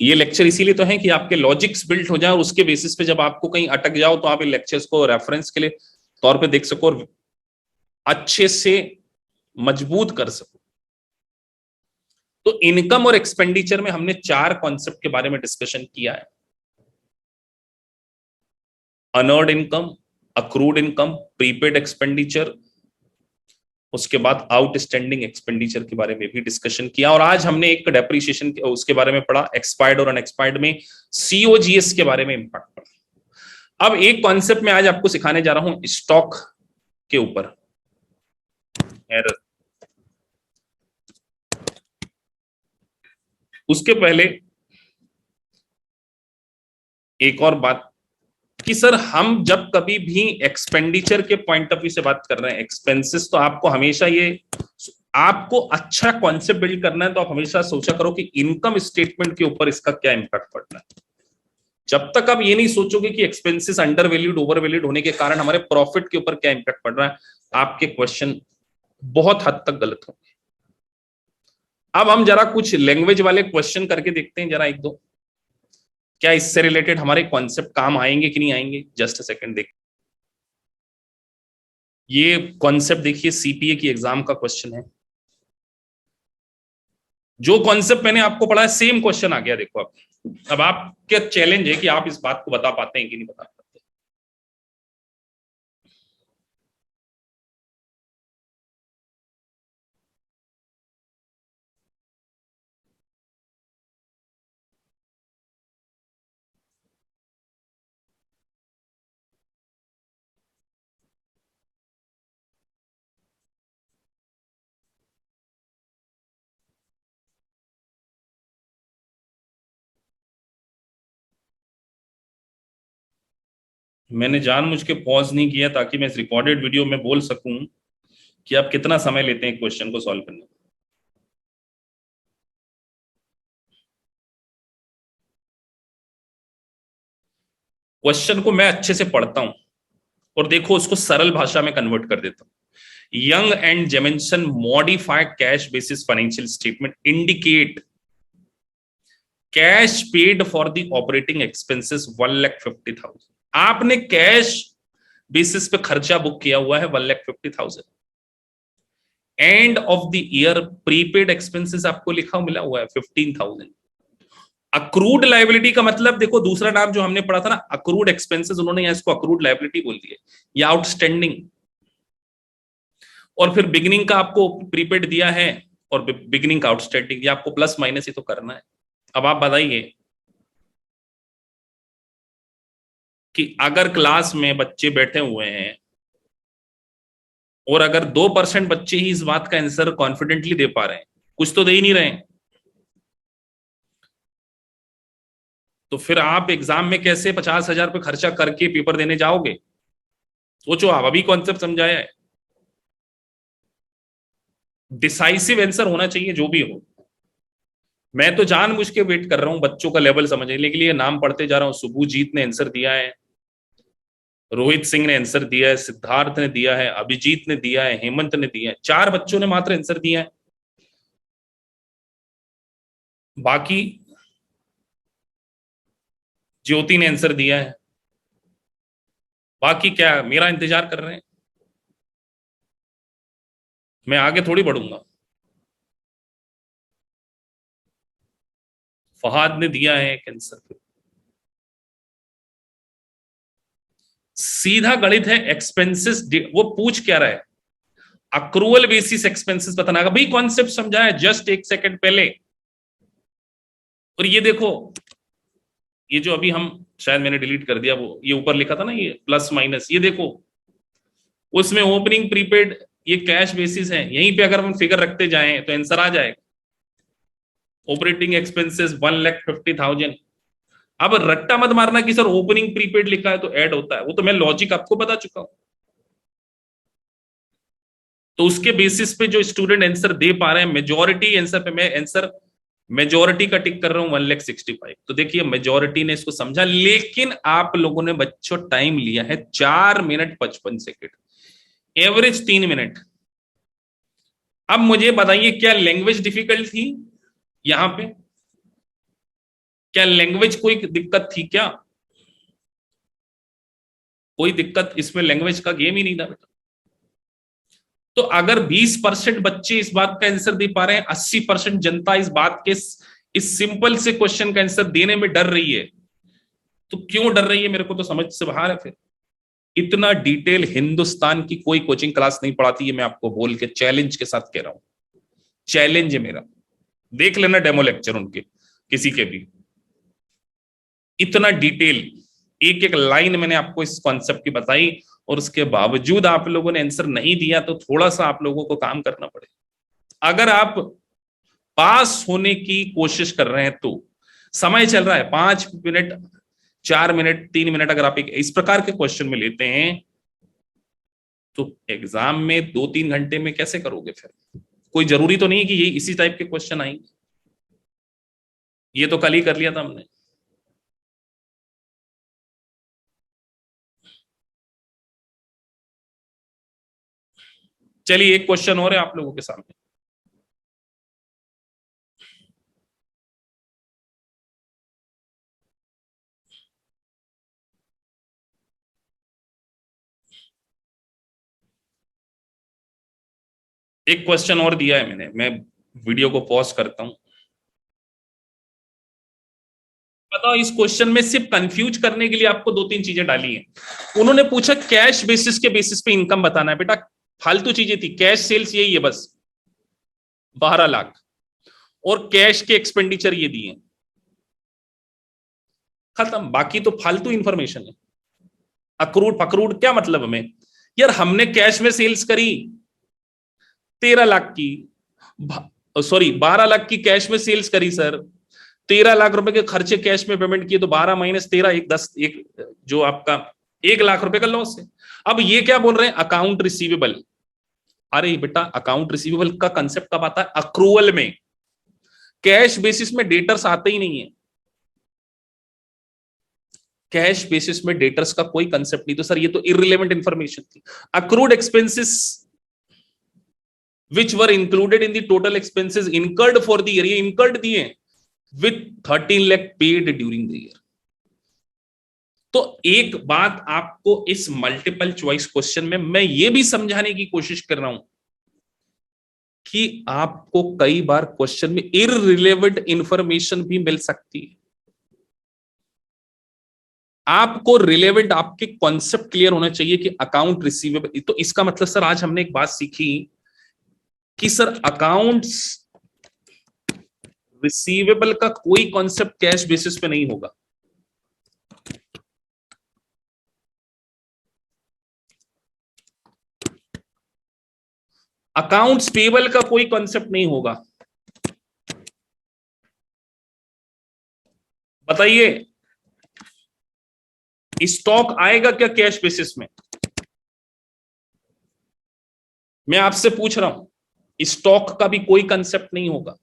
ये लेक्चर इसीलिए तो है कि आपके लॉजिक्स बिल्ड हो जाए, और उसके बेसिस पे जब आपको कहीं अटक जाओ तो आप इन लेक्चर्स को रेफरेंस के लिए तौर पे देख सको और अच्छे से मजबूत कर सको। तो इनकम और एक्सपेंडिचर में हमने 4 कॉन्सेप्ट के बारे में डिस्कशन किया है। Unearned income, accrued income, prepaid expenditure, उसके बाद आउटस्टैंडिंग एक्सपेंडिचर के बारे में भी डिस्कशन किया। और आज हमने एक डेप्रिसिएशन उसके बारे में पढ़ा, एक्सपायर्ड और अनएक्सपायर्ड में सीओजीएस के बारे में इंपैक्ट पढ़ा। अब एक कॉन्सेप्ट में आज आपको सिखाने जा रहा हूं स्टॉक के ऊपर, एरर। उसके पहले एक और बात कि सर हम जब कभी भी एक्सपेंडिचर के पॉइंट ऑफ व्यू से बात कर रहे हैं, एक्सपेंसेस, तो आपको हमेशा ये, आपको अच्छा कॉन्सेप्ट बिल्ड करना है तो आप हमेशा सोचा करो कि इनकम स्टेटमेंट के ऊपर इसका क्या इंपैक्ट पड़ना है। जब तक आप ये नहीं सोचोगे कि expenses under valued over valued होने के कारण हमारे प्रॉफिट के ऊपर क्या इंपैक्ट पड़ रहा है, आपके क्वेश्चन बहुत हद तक गलत होंगे। अब हम जरा कुछ लैंग्वेज वाले क्वेश्चन करके देखते हैं, जरा एक दो, क्या इससे रिलेटेड हमारे कॉन्सेप्ट काम आएंगे कि नहीं आएंगे। जस्ट अ सेकंड देख, ये कॉन्सेप्ट देखिए सीपीए की एग्जाम का क्वेश्चन है। जो कॉन्सेप्ट मैंने आपको पढ़ा है सेम क्वेश्चन आ गया, देखो। अब आपका चैलेंज है कि आप इस बात को बता पाते हैं कि नहीं बता पाते। मैंने जानबूझ के पॉज नहीं किया ताकि मैं इस रिकॉर्डेड वीडियो में बोल सकूं कि आप कितना समय लेते हैं क्वेश्चन को सॉल्व करने में। क्वेश्चन को मैं अच्छे से पढ़ता हूं और देखो उसको सरल भाषा में कन्वर्ट कर देता हूं। Young and Jamieson modified cash basis financial statement indicate cash paid for the operating expenses 1,50,000। आपने कैश बेसिस पे खर्चा बुक किया हुआ है 1,50,000। End of the year prepaid expenses आपको लिखा मिला हुआ है 15,000। अक्रूड लाइबिलिटी का मतलब देखो, दूसरा नाम जो हमने पढ़ा था ना अक्रूड एक्सपेंसेस, उन्होंने यहाँ इसको अक्रूड लाइबिलिटी बोल दिया, या आउटस्टैंडिंग। और फिर बिगिनिंग का आपको प्रीपेड दिया है और बिगिनिंग का आउटस्टैंडिंग, ये आपको प्लस माइनस ही तो करना है। अब आप बताइए कि अगर क्लास में बच्चे बैठे हुए हैं और अगर 2% बच्चे ही इस बात का आंसर कॉन्फिडेंटली दे पा रहे हैं, कुछ तो दे ही नहीं रहे हैं, तो फिर आप एग्जाम में कैसे 50,000 रुपये खर्चा करके पेपर देने जाओगे? सोचो, आप अभी कॉन्सेप्ट समझाया है। डिसाइसिव आंसर होना चाहिए जो भी हो। मैं तो जानबूझ के वेट कर रहा हूं बच्चों का लेवल समझने के लिए, नाम पढ़ते जा रहा हूं। सुबुजीत ने आंसर दिया है, रोहित सिंह ने आंसर दिया है, सिद्धार्थ ने दिया है, अभिजीत ने दिया है, हेमंत ने दिया है, 4 बच्चों ने मात्र आंसर दिया है। बाकी ज्योति ने आंसर दिया है। बाकी क्या मेरा इंतजार कर रहे हैं? मैं आगे थोड़ी बढ़ूंगा। फहाद ने दिया है एक आंसर। सीधा गणित है, एक्सपेंसेस। वो पूछ क्या रहा है? अक्रूवल बेसिस एक्सपेंसेस बताना। भाई कॉन्सेप्ट समझा है जस्ट एक सेकंड पहले। और ये देखो, ये जो अभी हम, शायद मैंने डिलीट कर दिया, वो ये ऊपर लिखा था ना, ये प्लस माइनस, ये देखो उसमें ओपनिंग प्रीपेड, ये कैश बेसिस है। यहीं पे अगर हम फिगर रखते जाएं तो आंसर आ जाएगा। Operating expenses 1,50,000। अब रट्टा मत मारना कि सर ओपनिंग प्रीपेड लिखा है तो ऐड होता है, वो तो मैं लॉजिक आपको बता चुका हूं। तो उसके बेसिस पे जो स्टूडेंट आंसर दे पा रहे हैं, मेजोरिटी आंसर पे मैं आंसर मेजोरिटी का टिक कर रहा हूं 1,65,000। तो देखिए मेजोरिटी ने इसको समझा, लेकिन आप लोगों ने बच्चों टाइम लिया है 4 मिनट 55 सेकेंड, एवरेज 3 मिनट। अब मुझे बताइए क्या लैंग्वेज डिफिकल्ट थी यहां पे? क्या लैंग्वेज कोई दिक्कत थी क्या? कोई दिक्कत इसमें लैंग्वेज का गेम ही नहीं था बेटा। तो अगर 20% बच्चे इस बात का आंसर दे पा रहे हैं, 80% जनता इस बात के इस सिंपल से क्वेश्चन का आंसर देने में डर रही है, तो क्यों डर रही है मेरे को तो समझ से बाहर है। फिर इतना डिटेल हिंदुस्तान की कोई कोचिंग क्लास नहीं पढ़ाती है, मैं आपको बोल के चैलेंज के साथ कह रहा हूं। चैलेंज है मेरा, देख लेना डेमो लेक्चर उनके किसी के भी। इतना डिटेल एक एक लाइन मैंने आपको इस कॉन्सेप्ट की बताई, और उसके बावजूद आप लोगों ने आंसर नहीं दिया, तो थोड़ा सा आप लोगों को काम करना पड़ेगा। अगर आप पास होने की कोशिश कर रहे हैं तो समय चल रहा है, 5 मिनट 4 मिनट 3 मिनट अगर आप एक इस प्रकार के क्वेश्चन में लेते हैं, तो एग्जाम में 2-3 घंटे में कैसे करोगे? फिर कोई जरूरी तो नहीं कि ये इसी टाइप के क्वेश्चन आएंगे। ये तो कल ही कर लिया था हमने। चलिए एक क्वेश्चन और है आप लोगों के सामने। एक क्वेश्चन और दिया है मैंने, मैं वीडियो को पॉज करता हूं। बताओ इस क्वेश्चन में सिर्फ कंफ्यूज करने के लिए आपको 2-3 चीजें डाली हैं। उन्होंने पूछा कैश बेसिस के बेसिस पे इनकम बताना है। बेटा फालतू चीजें थी, कैश सेल्स यही है बस 12 लाख, और कैश के एक्सपेंडिचर ये दिए, खत्म। बाकी तो फालतू इंफॉर्मेशन है। अक्रूड पकरूड क्या मतलब हमें? यार हमने कैश में सेल्स करी 13 लाख की, सॉरी 12 लाख की कैश में सेल्स करी सर। 13 लाख रुपए के खर्चे कैश में पेमेंट किए, तो 12 माइनस 13 एक 10, एक जो आपका 1 लाख रुपए का लॉस है। अब ये क्या बोल रहे हैं? Account receivable. अरे बेटा अकाउंट रिसीवेबल का कंसेप्ट कब आता है? अक्रूवल में। कैश बेसिस में डेटर्स आते ही नहीं है। कैश बेसिस में डेटर्स का कोई कंसेप्ट नहीं, तो सर ये तो इररिलेवेंट इंफॉर्मेशन थी। Accrued expenses which were included in the total expenses incurred for the year, ये incurred दिए with 13 lakh paid during the year। तो एक बात आपको इस मल्टीपल चॉइस क्वेश्चन में मैं ये भी समझाने की कोशिश कर रहा हूं कि आपको कई बार क्वेश्चन में इररिलेवेंट इंफॉर्मेशन भी मिल सकती है। आपको रिलेवेंट, आपके कॉन्सेप्ट क्लियर होना चाहिए कि अकाउंट रिसीवेबल, तो इसका मतलब सर आज हमने एक बात सीखी कि सर अकाउंट्स रिसीवेबल का कोई कॉन्सेप्ट कैश बेसिस पे नहीं होगा। अकाउंट्स पेबल का कोई कॉन्सेप्ट नहीं होगा। बताइए स्टॉक आएगा क्या कैश बेसिस में? मैं आपसे पूछ रहा हूं, स्टॉक का भी कोई कंसेप्ट नहीं होगा।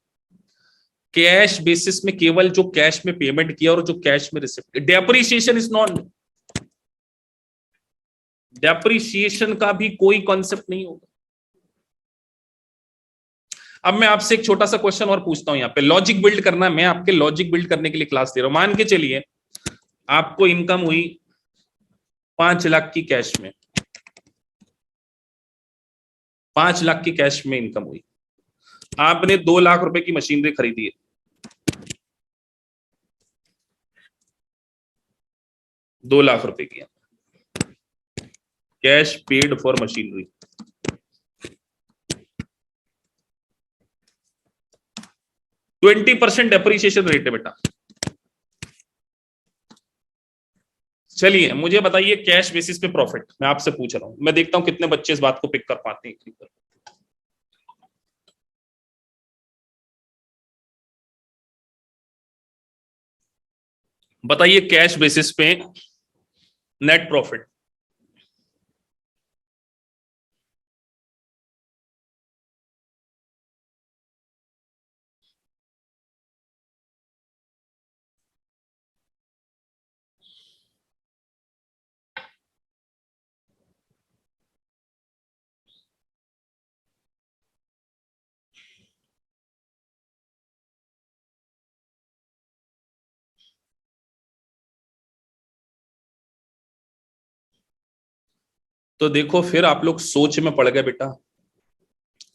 कैश बेसिस में केवल जो कैश में पेमेंट किया और जो कैश में receipt, depreciation is non, depreciation का भी कोई कॉन्सेप्ट नहीं होगा। अब मैं आपसे एक छोटा सा क्वेश्चन और पूछता हूं, यहां पे लॉजिक बिल्ड करना है, मैं आपके लॉजिक बिल्ड करने के लिए क्लास दे रहा हूं। मान के चलिए आपको इनकम हुई 5 लाख की कैश में, 5 लाख की कैश में इनकम हुई, आपने 2 लाख रुपए की मशीनरी खरीदी है, 2 लाख रुपए की cash paid for machinery, 20% depreciation rate है बेटा। चलिए मुझे बताइए कैश बेसिस पे प्रॉफिट, मैं आपसे पूछ रहा हूं, मैं देखता हूं कितने बच्चे इस बात को पिक कर पाते हैं। बताइए कैश बेसिस पे नेट प्रॉफिट। तो देखो फिर आप लोग सोच में पड़ गए बेटा,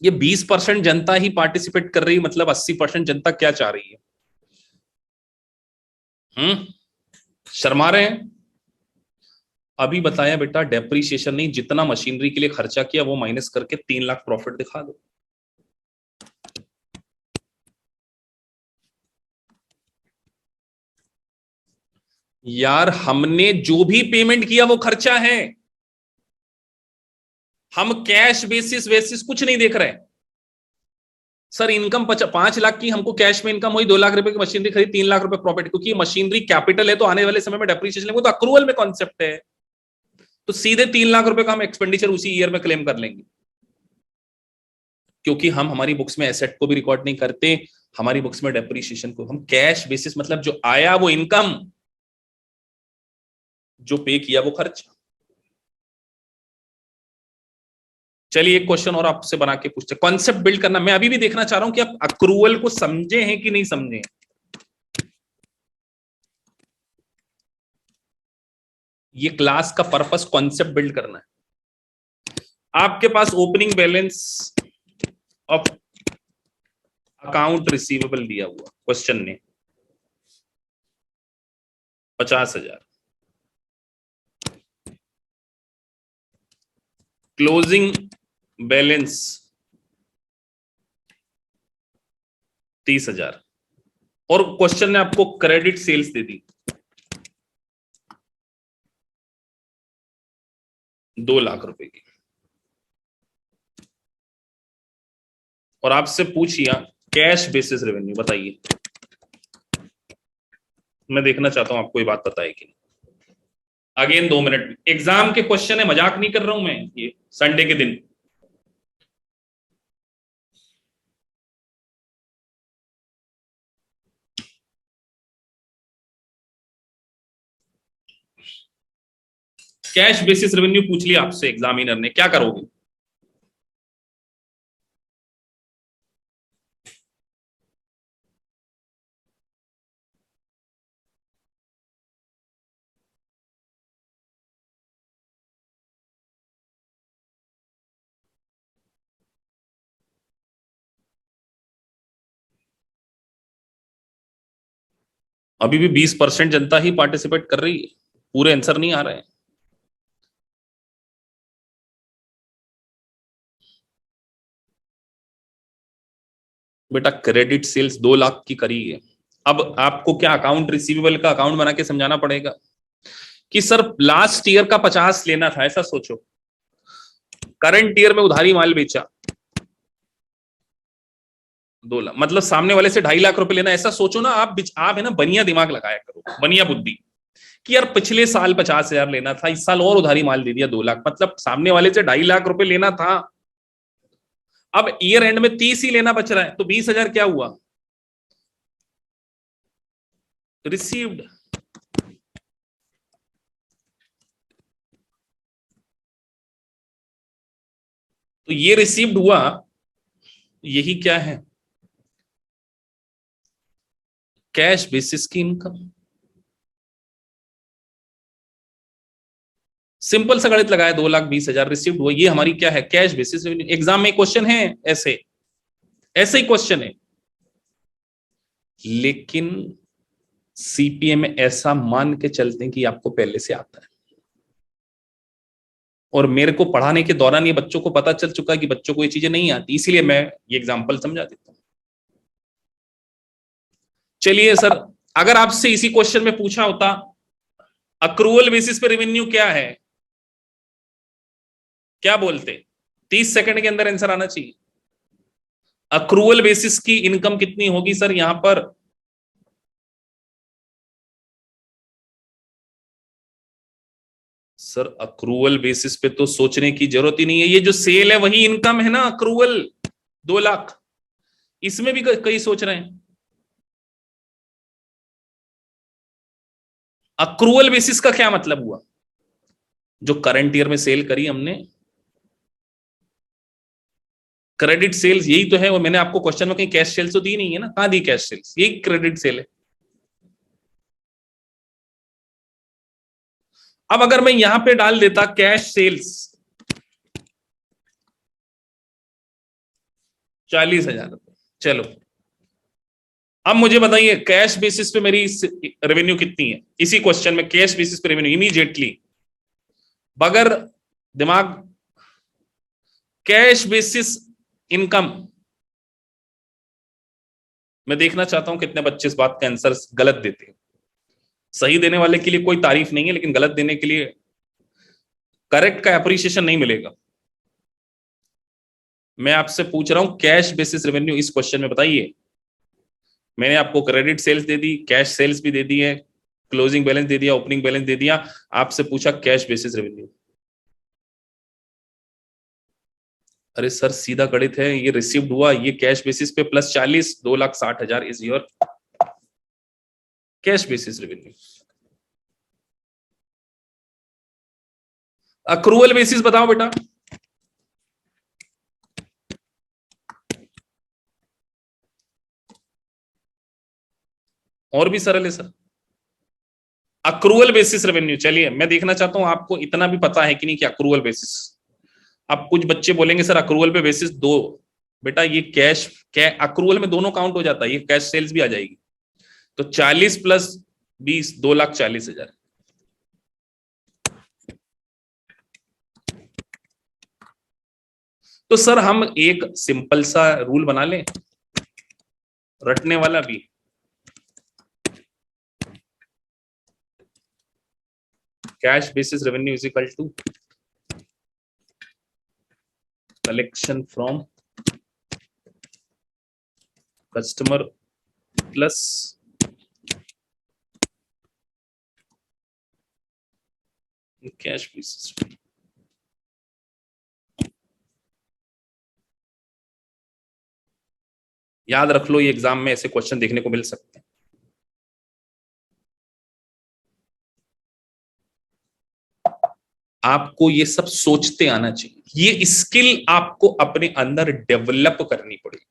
ये 20% जनता ही पार्टिसिपेट कर रही, मतलब 80% जनता क्या चाह रही है? शर्मा रहे हैं? अभी बताया बेटा, डेप्रीशिएशन नहीं, जितना मशीनरी के लिए खर्चा किया वो माइनस करके 3 लाख प्रॉफिट दिखा दो। यार हमने जो भी पेमेंट किया वो खर्चा है, हम कैश बेसिस वेसिस कुछ नहीं देख रहे। सर इनकम 5 लाख की हमको कैश में इनकम हुई, 2 लाख रुपए की मशीनरी खरीदी, 3 लाख रुपए प्रॉफिट, क्योंकि मशीनरी कैपिटल है तो आने वाले समय में डेप्रीशिएशन वो तो अक्रूवल में कॉन्सेप्ट है, तो सीधे 3 लाख रुपए का हम एक्सपेंडिचर उसी ईयर में क्लेम कर लेंगे, क्योंकि हम हमारी बुक्स में एसेट को भी रिकॉर्ड नहीं करते, हमारी बुक्स में डेप्रीशिएशन को हम कैश बेसिस, मतलब जो आया वो इनकम, जो पे किया वो खर्च। चलिए एक क्वेश्चन और आपसे बना के पूछते, कॉन्सेप्ट बिल्ड करना, मैं अभी भी देखना चाह रहा हूं कि आप अक्रूवल को समझे हैं कि नहीं समझे। ये क्लास का पर्पस कॉन्सेप्ट बिल्ड करना है। आपके पास opening balance of account receivable दिया हुआ क्वेश्चन ने 50,000, क्लोजिंग बैलेंस 30,000, और क्वेश्चन ने आपको क्रेडिट सेल्स दे दी 2 लाख रुपए की, और आपसे पूछिया कैश बेसिस रेवेन्यू बताइए। मैं देखना चाहता हूं आपको ये बात बताए कि नहीं। अगेन 2 मिनट, एग्जाम के क्वेश्चन है, मजाक नहीं कर रहा हूं मैं, ये संडे के दिन। कैश बेसिस रेवेन्यू पूछ लिया आपसे एग्जामिनर ने, क्या करोगे? अभी भी 20% जनता ही पार्टिसिपेट कर रही है, पूरे आंसर नहीं आ रहे हैं। बेटा क्रेडिट सेल्स 2 लाख की करी है, अब आपको क्या अकाउंट रिसीवेबल का अकाउंट बना के समझाना पड़ेगा कि सर लास्ट ईयर का 50 लेना था, ऐसा सोचो, करंट ईयर में उधारी माल बेचा 2 लाख, मतलब सामने वाले से 2.5 लाख रुपए लेना, ऐसा सोचो ना आप है ना, बनिया दिमाग लगाया करो, बनिया बुद्धि, कि यार पिछले साल 50,000 लेना था, इस साल और उधारी माल दे दिया 2 लाख, मतलब सामने वाले से 2.5 लाख रुपए लेना था, अब ईयर एंड में 30 ही लेना बच रहा है, तो 20,000 क्या हुआ? रिसीव्ड। तो ये रिसीव्ड हुआ, यही क्या है? कैश बेसिस की इनकम। सिंपल सा गणित लगाया, 2,20,000 रिसीव्ड हुआ, ये हमारी क्या है? Cash basis revenue. एग्जाम में क्वेश्चन है ऐसे, ऐसे ही क्वेश्चन है, लेकिन सीपीए में ऐसा मान के चलते हैं कि आपको पहले से आता है, और मेरे को पढ़ाने के दौरान ये बच्चों को पता चल चुका है कि बच्चों को ये चीजें नहीं आती, इसीलिए मैं ये एग्जांपल समझा देता हूं। चलिए सर, अगर आपसे इसी क्वेश्चन में पूछा होता अक्रूवल बेसिस पे रेवेन्यू क्या है, क्या बोलते? 30 सेकंड के अंदर आंसर आना चाहिए। अक्रूवल बेसिस की इनकम कितनी होगी सर यहां पर? सर अक्रूवल बेसिस पे तो सोचने की जरूरत ही नहीं है, ये जो सेल है वही इनकम है ना, अक्रूवल 2 लाख। इसमें भी कई सोच रहे हैं। अक्रूवल बेसिस का क्या मतलब हुआ? जो करंट ईयर में सेल करी हमने, क्रेडिट सेल्स यही तो है। वो मैंने आपको क्वेश्चन में कहीं कैश सेल्स तो दी नहीं है ना, कहां दी कैश सेल्स? यही क्रेडिट सेल है। अब अगर मैं यहां पे डाल देता कैश सेल्स 40,000 रुपए, चलो अब मुझे बताइए कैश बेसिस पे मेरी रेवेन्यू कितनी है? इसी क्वेश्चन में कैश बेसिस पे रेवेन्यू इमीडिएटली, बगैर दिमाग, कैश बेसिस इनकम। मैं देखना चाहता हूं कितने बच्चे इस बात का आंसर गलत देते हैं। सही देने वाले के लिए कोई तारीफ नहीं है, लेकिन गलत देने के लिए करेक्ट का अप्रिसिएशन नहीं मिलेगा। मैं आपसे पूछ रहा हूं कैश बेसिस रेवेन्यू इस क्वेश्चन में बताइए। मैंने आपको क्रेडिट सेल्स दे दी, कैश सेल्स भी दे दी है, क्लोजिंग बैलेंस दे दिया, ओपनिंग बैलेंस दे दिया, आपसे पूछा कैश बेसिस रेवेन्यू। अरे सर सीधा गणित है, ये रिसीव्ड हुआ, ये कैश बेसिस पे plus 40, 2,60,000 is your cash basis revenue. Accrual basis बताओ बेटा। और भी सरल है सर, अक्रूवल बेसिस रेवेन्यू। चलिए मैं देखना चाहता हूं आपको इतना भी पता है कि नहीं कि अक्रूवल बेसिस। अब कुछ बच्चे बोलेंगे सर अक्रूवल पे बेसिस दो, बेटा ये कैश, अक्रूवल में दोनों काउंट हो जाता है, ये कैश सेल्स भी आ जाएगी। तो 40 प्लस 20, 2,40,000। तो सर हम एक सिंपल सा रूल बना लें, रटने वाला भी। Cash basis revenue is equal to collection from customer plus cash basis. याद रख लो, ये एग्जाम में ऐसे क्वेश्चन देखने को मिल सकते हैं। आपको ये सब सोचते आना चाहिए, ये स्किल आपको अपने अंदर डेवलप करनी पड़ेगी।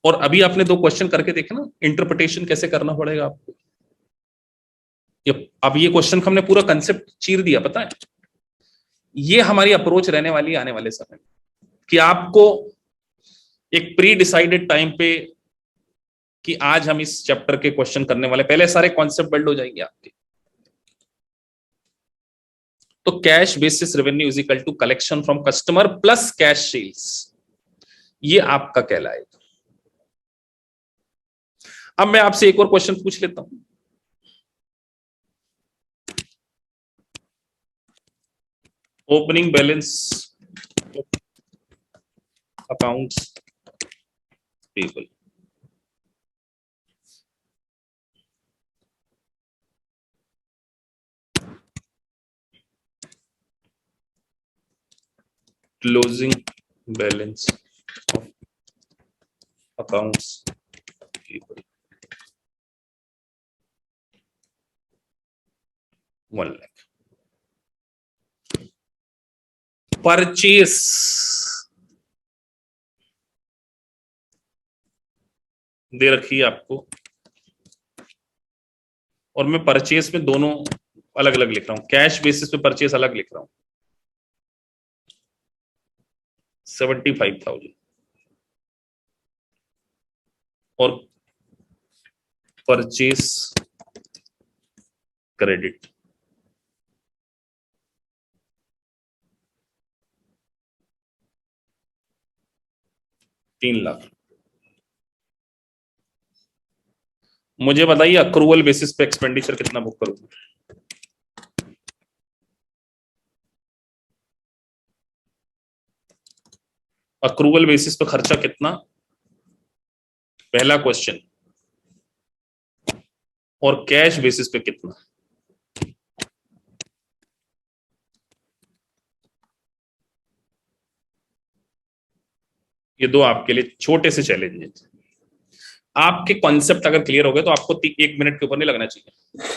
और अभी आपने 2 क्वेश्चन करके देखे ना, इंटरप्रिटेशन कैसे करना पड़ेगा आपको। अब ये क्वेश्चन हमने पूरा कंसेप्ट चीर दिया, पता है। ये हमारी अप्रोच रहने वाली आने वाले समय में, कि आपको एक प्री डिसाइडेड टाइम पे कि आज हम इस चैप्टर के क्वेश्चन करने वाले, पहले सारे कॉन्सेप्ट बिल्ड हो जाएंगे आपके। तो cash basis revenue is equal to collection from customer plus cash sales, ये आपका कहलाएगा। अब मैं आपसे एक और क्वेश्चन पूछ लेता हूं। Opening balance accounts payable. Closing balance of accounts 1 lakh. Purchase दे रखी है आपको, और मैं परचेस में दोनों अलग अलग लिख रहा हूं, कैश बेसिस पे परचेस अलग लिख रहा हूं, 75,000 और परचेस क्रेडिट 3 लाख। मुझे बताइए अक्रूवल बेसिस पे एक्सपेंडिचर कितना बुक करूंगा? अक्रूवल बेसिस पे खर्चा कितना, पहला क्वेश्चन, और कैश बेसिस पे कितना? ये दो आपके लिए छोटे से चैलेंज हैं। आपके कॉन्सेप्ट अगर क्लियर हो गए तो आपको 1 मिनट के ऊपर नहीं लगना चाहिए।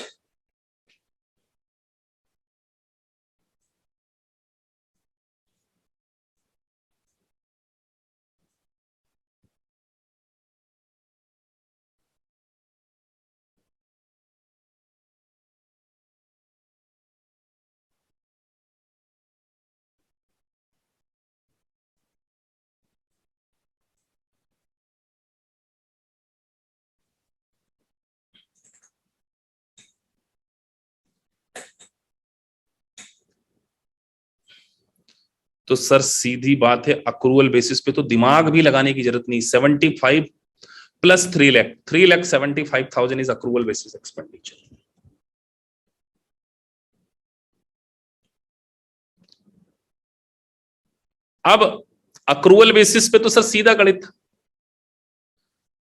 तो सर सीधी बात है, अक्रूवल बेसिस पे तो दिमाग भी लगाने की जरूरत नहीं। 75 plus 3 lakh, 3,75,000 is accrual basis expenditure. अब अक्रूवल बेसिस पे तो सर सीधा गणित,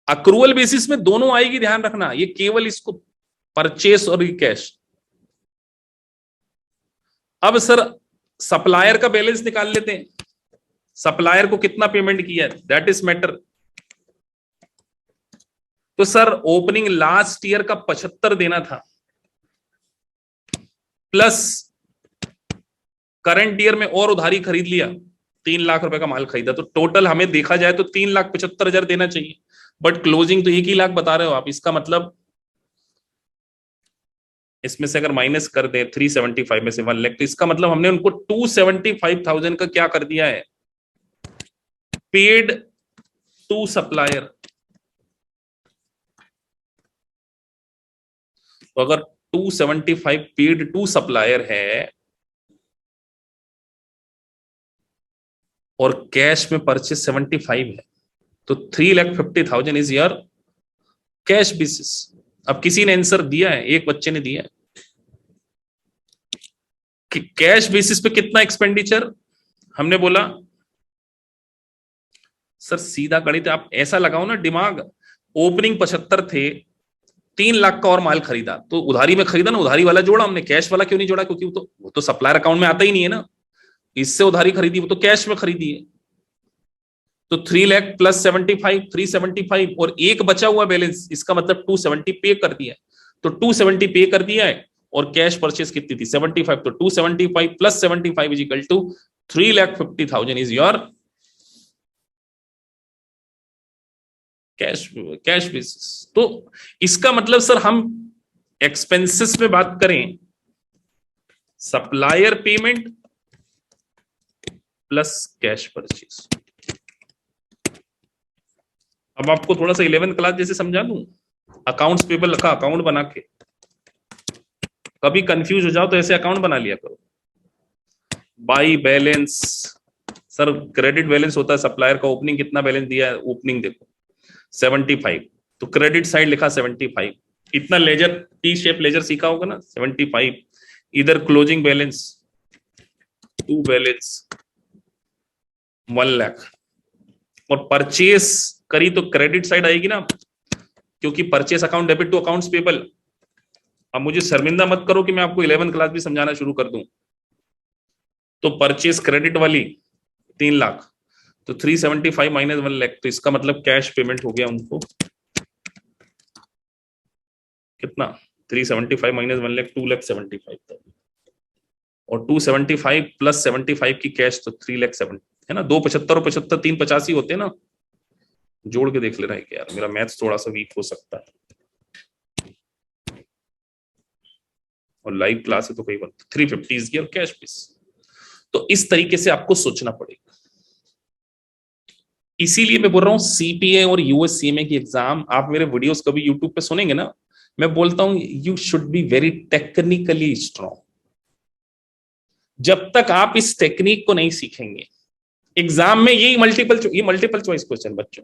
अक्रूवल बेसिस में दोनों आएगी, ध्यान रखना, ये केवल इसको परचेस और कैश। अब सर सप्लायर का बैलेंस निकाल लेते हैं, सप्लायर को कितना पेमेंट किया है, दैट इज मैटर। तो सर ओपनिंग लास्ट ईयर का 75 देना था, प्लस करंट ईयर में और उधारी खरीद लिया, 3 लाख रुपए का माल खरीदा, तो टोटल हमें देखा जाए तो 3,75,000 देना चाहिए, बट क्लोजिंग तो 1 ही लाख बता रहे हो आप। इसका मतलब इसमें से अगर माइनस कर दें 375 में से 1 लाख, तो इसका मतलब हमने उनको 275,000 का क्या कर दिया है, पेड टू सप्लायर। तो अगर 275 पेड टू सप्लायर है और कैश में परचेस 75 है, तो 3,50,000 इज योर कैश बेसिस। अब किसी ने आंसर दिया है, एक बच्चे ने दिया है कि कैश बेसिस पे कितना एक्सपेंडिचर। हमने बोला सर सीधा गणित आप ऐसा लगाओ ना, दिमाग, ओपनिंग 75 थे, 3 लाख का और माल खरीदा, तो उधारी में खरीदा ना, उधारी वाला जोड़ा हमने, कैश वाला क्यों नहीं जोड़ा, क्योंकि वो तो सप्लायर अकाउंट में आता ही नहीं है ना, इससे उधारी खरीदी, वो तो कैश में खरीदी है। तो 3 लाख प्लस 75, 375, और एक बचा हुआ बैलेंस, इसका मतलब 270 पे कर दिया, तो 270 पे कर दिया है, और कैश परचेस कितनी थी 75, तो 275 plus 75 is equal to 3,50,000 is your cash basis. तो इसका मतलब सर हम एक्सपेंसेस में बात करें, supplier payment plus cash purchase. अब आपको थोड़ा सा 11th क्लास जैसे समझा दूं, अकाउंट्स पेबल का अकाउंट बना के, कभी कंफ्यूज हो जाओ तो ऐसे अकाउंट बना लिया करो। By balance, sir credit balance होता है सप्लायर का, ओपनिंग कितना बैलेंस दिया है, ओपनिंग देखो 75, तो क्रेडिट साइड लिखा 75, इतना लेजर टी शेप लेजर सीखा होगा ना, 75, इधर closing balance to balance 1 lakh, और परचेस करी तो क्रेडिट साइड आएगी ना, क्योंकि purchase account debit to accounts payable. अब मुझे शर्मिंदा मत करो कि मैं आपको 11th क्लास भी समझाना शुरू कर दूं। तो परचेस क्रेडिट वाली 3 लाख, तो 375 माइनस 1 लाख, तो इसका मतलब कैश पेमेंट हो गया उनको कितना, 375 माइनस 1 लाख 2,75,000, और 275 प्लस 75 की कैश, तो 3,70,000 है ना। 275 और 75 385 होते हैं ना, जोड़ के देख लेना है कि यार मेरा मैथ्स थोड़ा सा वीक हो सकता है, और लाइव क्लास है तो कई बार 350 और कैश बेस। तो इस तरीके से आपको सोचना पड़ेगा। इसीलिए मैं बोल रहा हूं सीपीए और यूएससीएमए की एग्जाम, आप मेरे वीडियोस कभी यूट्यूब पे सुनेंगे ना, मैं बोलता हूं you should be very technically strong. जब तक आप इस टेक्निक को नहीं सीखेंगे, एग्जाम में यही मल्टीपल चॉइस क्वेश्चन बच्चों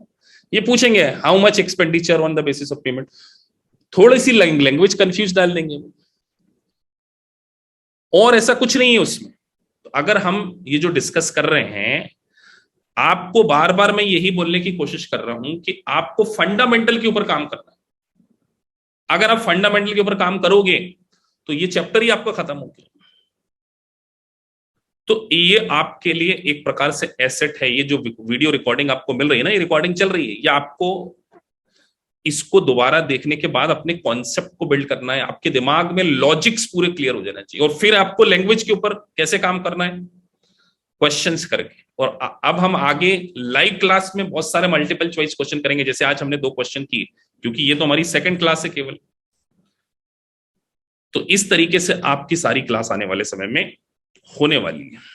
ये पूछेंगे, how much expenditure on the basis of payment, थोड़ी सी लैंग्वेज कंफ्यूज डाल देंगे, और ऐसा कुछ नहीं है उसमें। तो अगर हम ये जो डिस्कस कर रहे हैं, आपको बार बार मैं यही बोलने की कोशिश कर रहा हूं कि आपको फंडामेंटल के ऊपर काम करना है। अगर आप फंडामेंटल के ऊपर काम करोगे तो ये चैप्टर ही आपका खत्म हो गया। तो ये आपके लिए एक प्रकार से एसेट है। ये जो वीडियो रिकॉर्डिंग आपको मिल रही है ना, ये रिकॉर्डिंग चल रही है, ये आपको इसको दोबारा देखने के बाद अपने कॉन्सेप्ट को बिल्ड करना है, आपके दिमाग में लॉजिक्स पूरे क्लियर हो जाना चाहिए, और फिर आपको लैंग्वेज के ऊपर कैसे काम करना है, क्वेश्चंस करके। और अब हम आगे लाइव क्लास में बहुत सारे मल्टीपल चॉइस क्वेश्चन करेंगे, जैसे आज हमने 2 क्वेश्चन किए, क्योंकि ये तो हमारी सेकंड क्लास है केवल। तो इस तरीके से आपकी सारी क्लास आने वाले समय में होने वाली है।